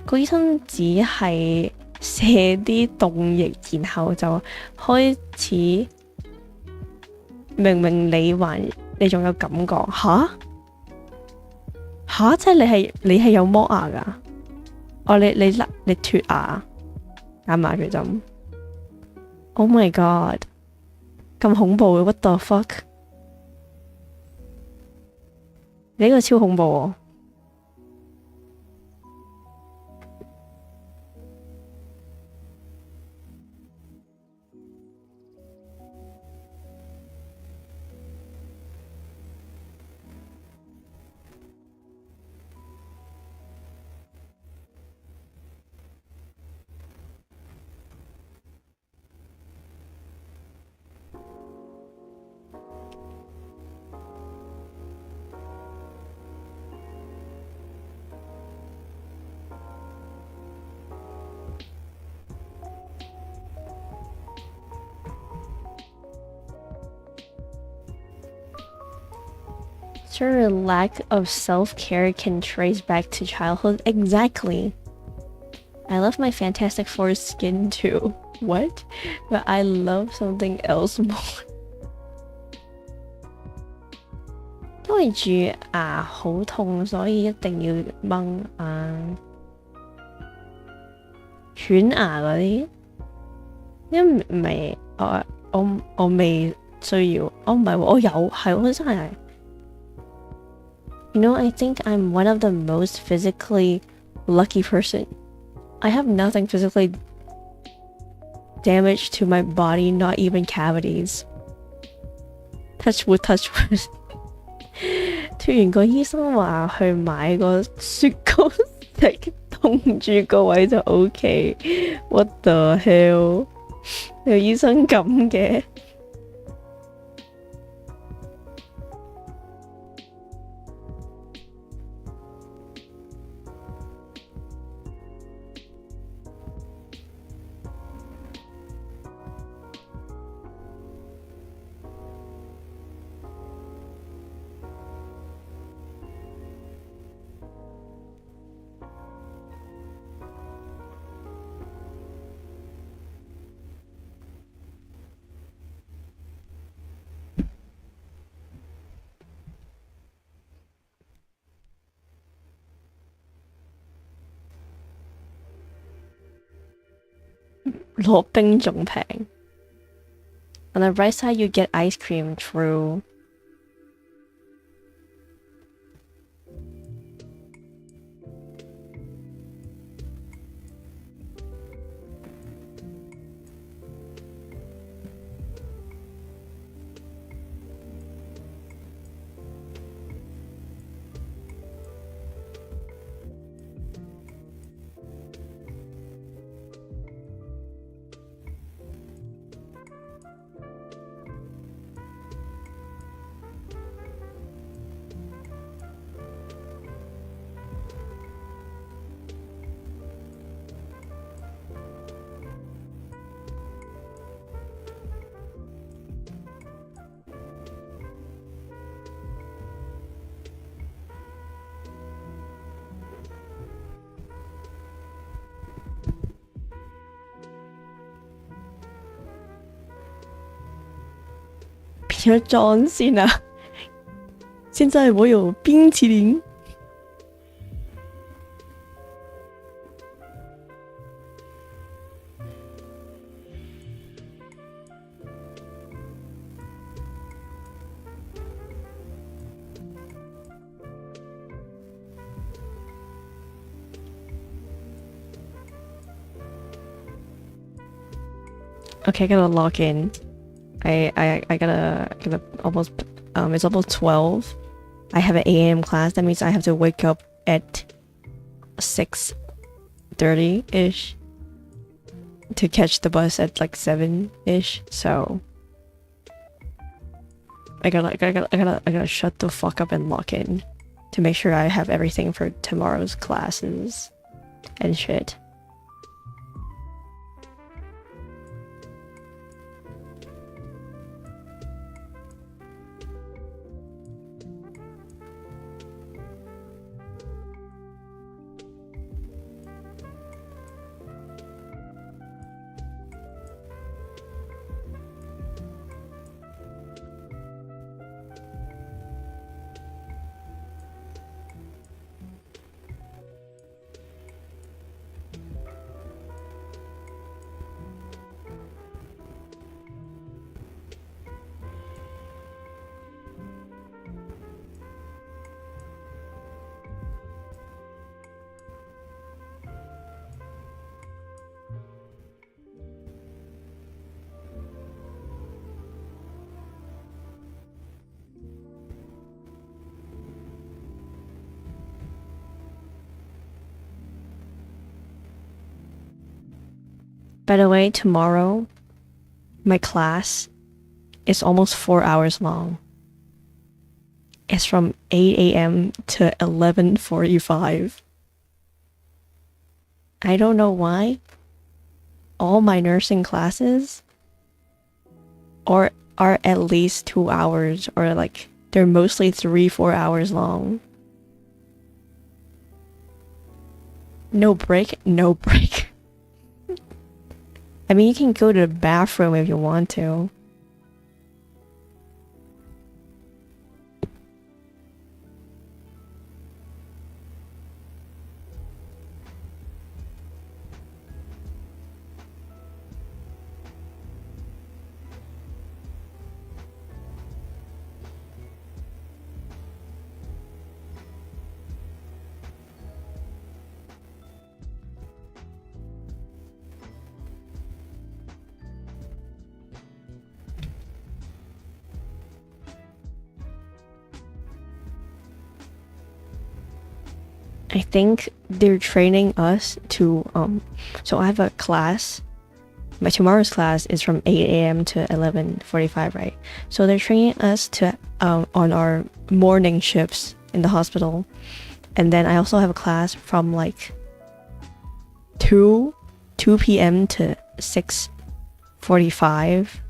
個醫生只係射啲凍液，然後就開始明明你仲有感覺吓，即係你係有剝牙㗎？哦，你脱牙打麻醉針 ？Oh my god！ 咁恐怖嘅 ，what the fuck？ 你呢個超恐怖喎！Sure, lack of self-care can trace back to childhood. Exactly. I love my Fantastic Four skin too. What? But I love something else more. 因為蛀牙好痛，所以一定要掹犬牙嗰啲，因為唔係我未需要，唔係喎，我有係我真係。You know, I think I'm one of the most physically lucky person. I have nothing physically damaged to my body, not even cavities. Touch wood, touch wood. 脱完個醫生話去買個雪糕食，凍住個位就 OK。What the hell？ 個醫生咁嘅。攞冰仲平。On the right side, you get ice cream. True.變咗裝先啊！現在我有冰淇淋。Okay, I gotta log in. I gotta almost it's almost 12. I have an 8 a.m. class. That means I have to wake up at 6:30-ish to catch the bus at like 7-ish. So I gotta shut the fuck up and log in to make sure I have everything for tomorrow's classes and shit. By the way, tomorrow, my class is almost 4 hours long. It's from 8 a.m. to 11:45. I don't know why. All my nursing classes are at least 2 hours, or like they're mostly 3-4 hours long. No break, no break. I mean, you can go to the bathroom if you want to. I think they're training us to so I have a class. My tomorrow's class is from 8 a.m. to 11:45, right? So they're training us to on our morning shifts in the hospital. And then I also have a class from like 2 p.m. to 6:45.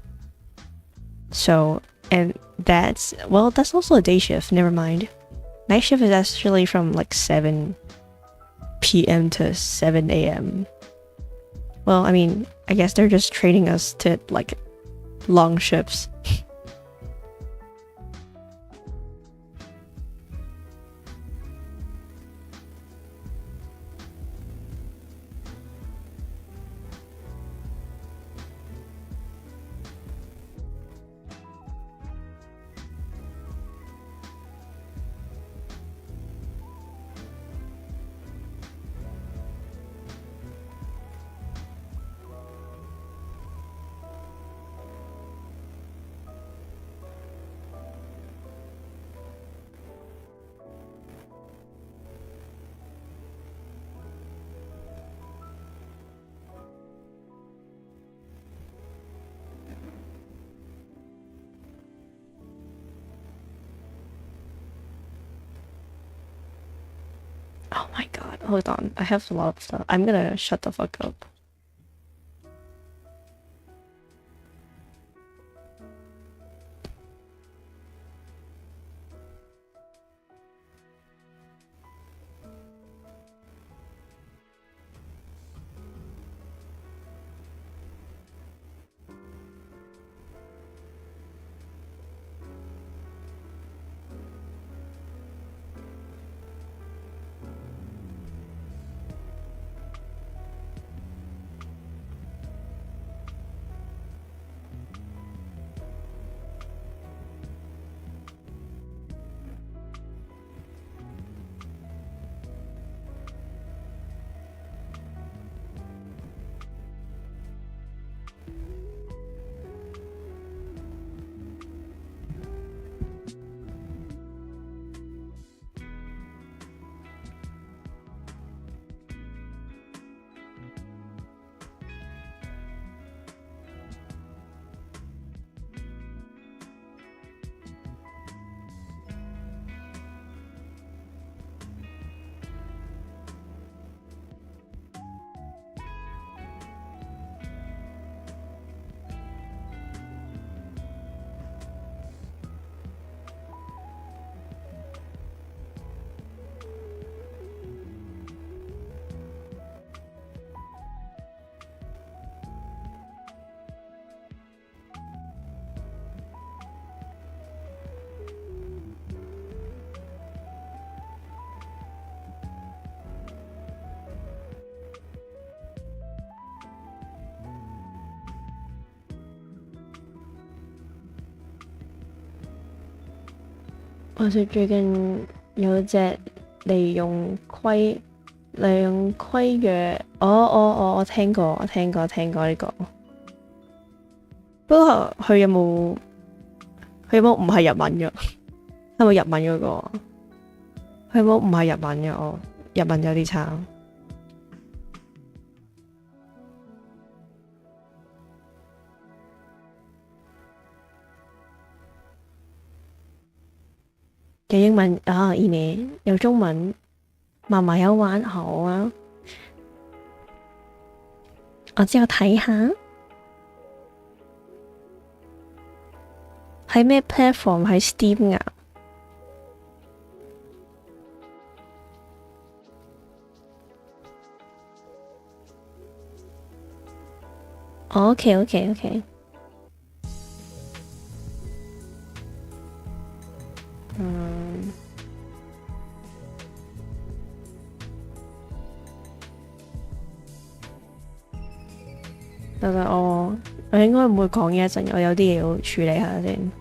So, and that's also a day shift, never mind. Night shift is actually from like 7 p.m. to 7 a.m. Well, I mean, I guess they're just training us to like long shifts. Oh my god, hold on. I have a lot of stuff. I'm gonna shut the fuck up. 我最近有隻利用規約，我聽過呢個。不過佢有冇唔係日文嘅？係咪日文嗰個？佢有冇唔係日文嘅？我日文有啲差。有英文啊，依年有中文，慢慢有玩好啊！我之後睇下喺咩 platform 喺 Steam 啊？OK。等等，我應該唔會講嘢一陣，我有啲嘢要處理下先。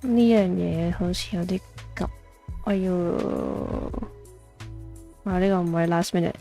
呢樣嘢好似有啲急，我要呢個唔係 last minute。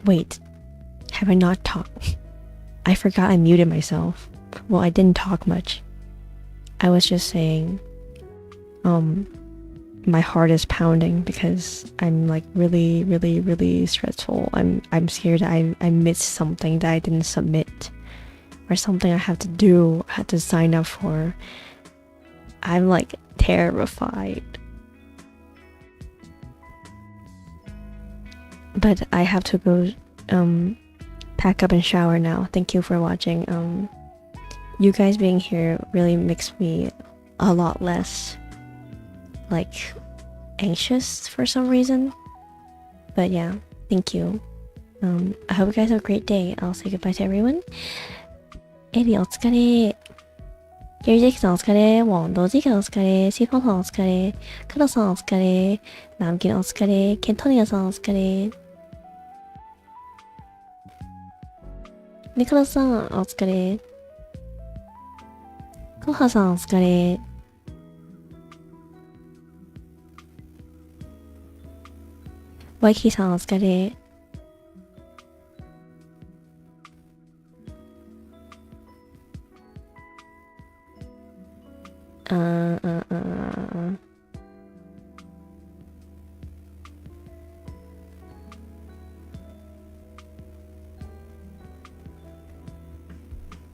Wait, have I not talked? I forgot I muted myself. Well, I didn't talk much. I was just saying, my heart is pounding because I'm like really stressful. I'm scared I missed something that I didn't submit, or something I have to do, I had to sign up for. I'm like terrified. But I have to go pack up and shower now. Thank you for watching. You guys being here really makes me a lot less like anxious for some reason. But yeah, thank you. I hope you guys have a great day. I'll say goodbye to everyone. エリお疲れ。ゲリジェキさんお疲れ。ワンドジキお疲れ。シーフォンさんお疲れ。クロさんお疲れ。ナムキンお疲れ。ケントニアさんお疲れ。ニコラさんお疲れ。コハさんお疲れ。ワイキーさんお疲れ。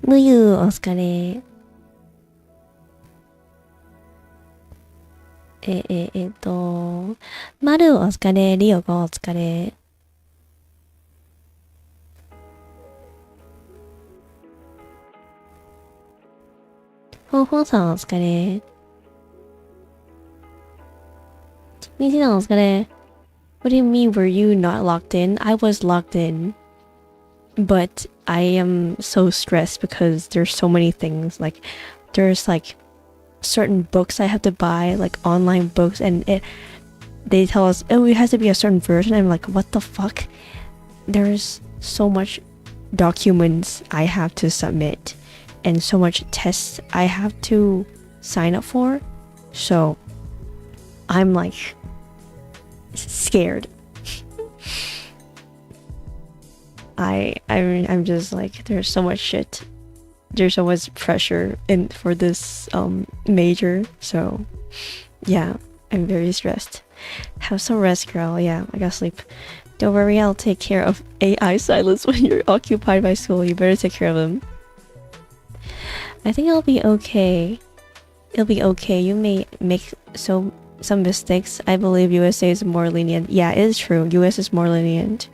ムユお疲れ。マルお疲れ。リオゴお疲れ。ホンホンさんお疲れ。ミシさんお疲れ。What do you mean were you not locked in? I was locked in. But I am so stressed because there's so many things. Like there's like certain books I have to buy, like online books, and they tell us, oh, it has to be a certain version. I'm like, what the fuck? There's so much documents I have to submit and so much tests I have to sign up for. So I'm like scared. I'm just like, there's so much shit. There's so much pressure in for this major. So yeah, I'm very stressed. Have some rest, girl. Yeah, I gotta sleep. Don't worry, I'll take care of AI silence when you're occupied by school. You better take care of them. I think I'll be okay. It'll be okay. You may make some mistakes. I believe USA is more lenient. Yeah, it is true. US is more lenient.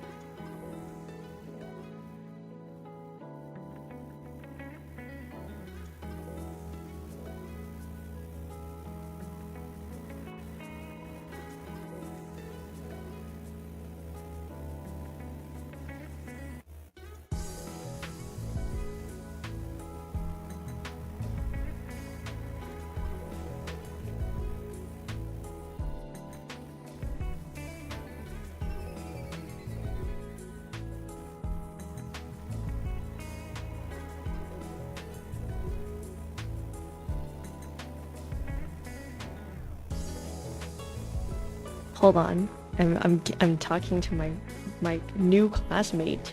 Hold on, I'm talking to my new classmate.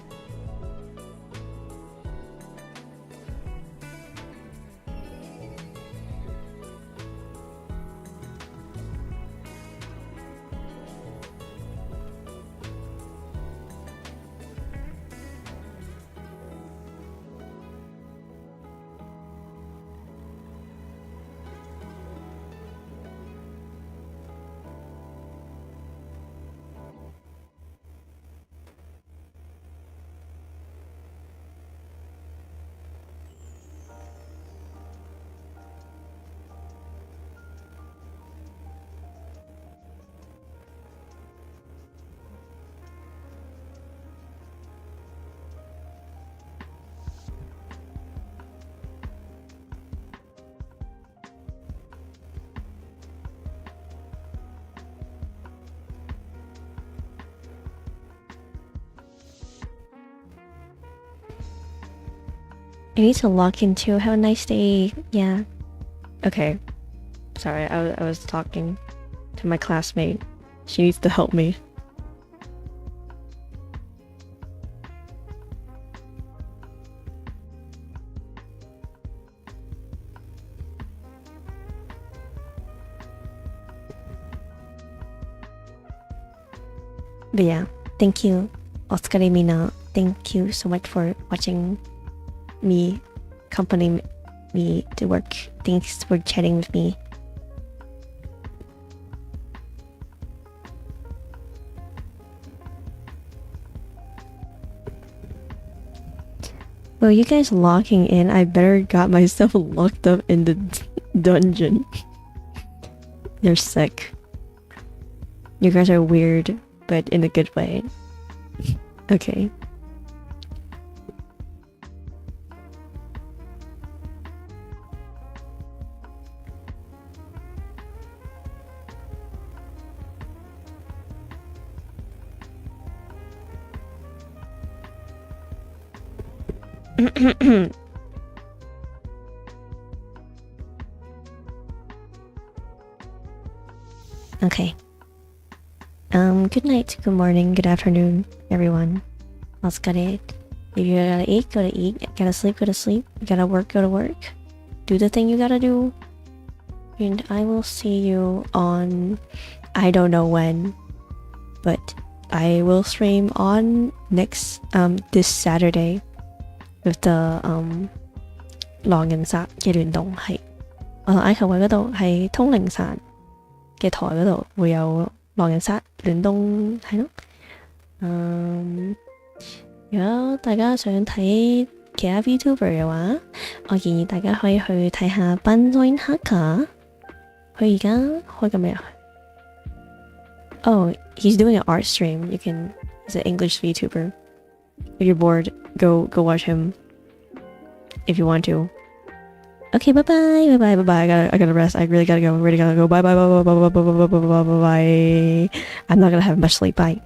I need to lock in too. Have a nice day. Yeah. Okay. Sorry, I was talking to my classmate. She needs to help me. But yeah, thank you. お疲れみんな. Thank you so much for watching me, accompanying me to work. Thanks for chatting with me. Well, you guys locking in, I better got myself locked up in the dungeon. You're sick. You guys are weird, but in a good way. Okay. Okay. Good night, good morning, good afternoon, everyone. Let's get it. If you gotta eat, go to eat. Gotta sleep, go to sleep. You gotta work, go to work. Do the thing you gotta do. And I will see you on, I don't know when, but I will stream on next, this Saturday with the, 狼人殺嘅聯動係，埃及位嗰度係通靈傘嘅台嗰度會有狼人殺聯動係咯。如果大家想睇其他 VTuber 嘅話，我建議大家可以去睇下 hehehaha。佢而家開緊咩啊？ Oh, he's doing an art stream. You can. He's an English VTuber. If you're bored, go watch him. If you want to. Okay, bye bye. I gotta rest. I really gotta go. Really gotta go. Bye. I'm not gonna have much sleep. Bye.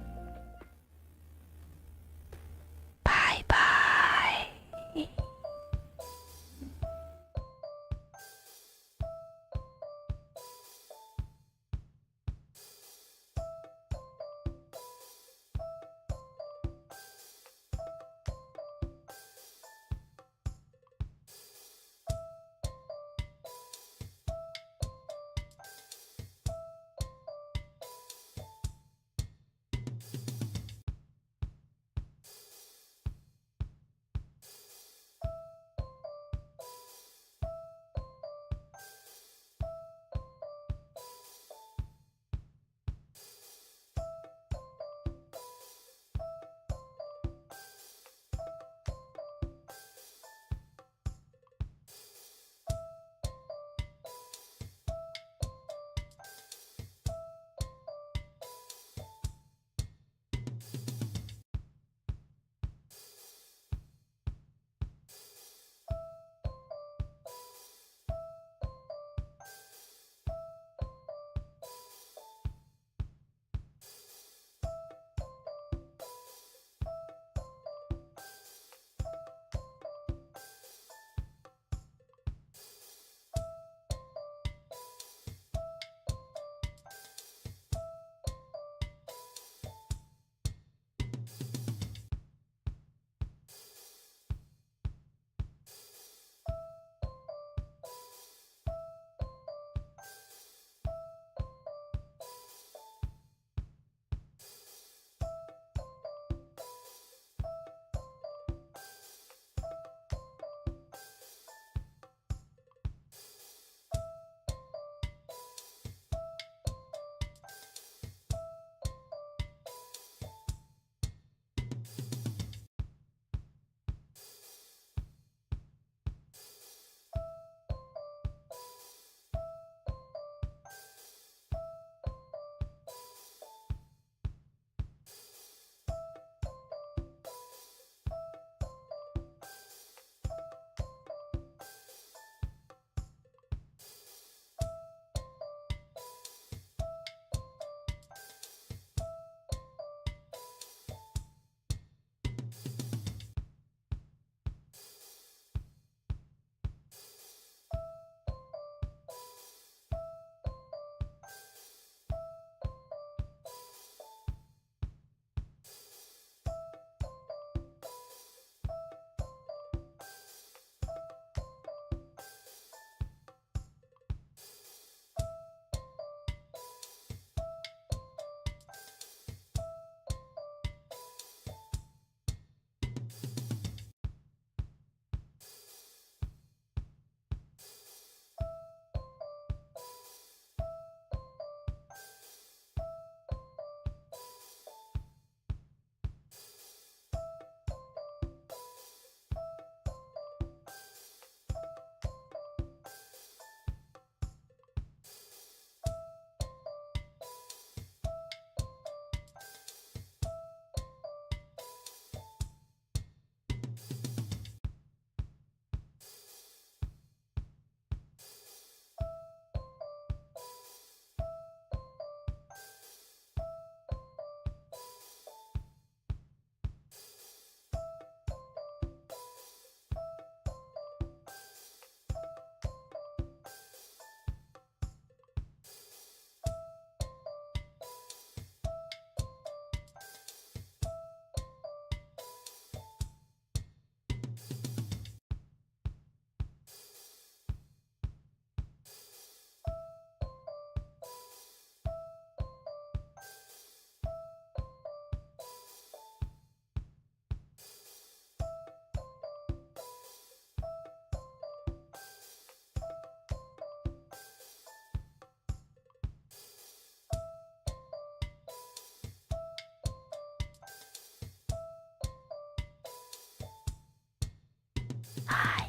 Hi.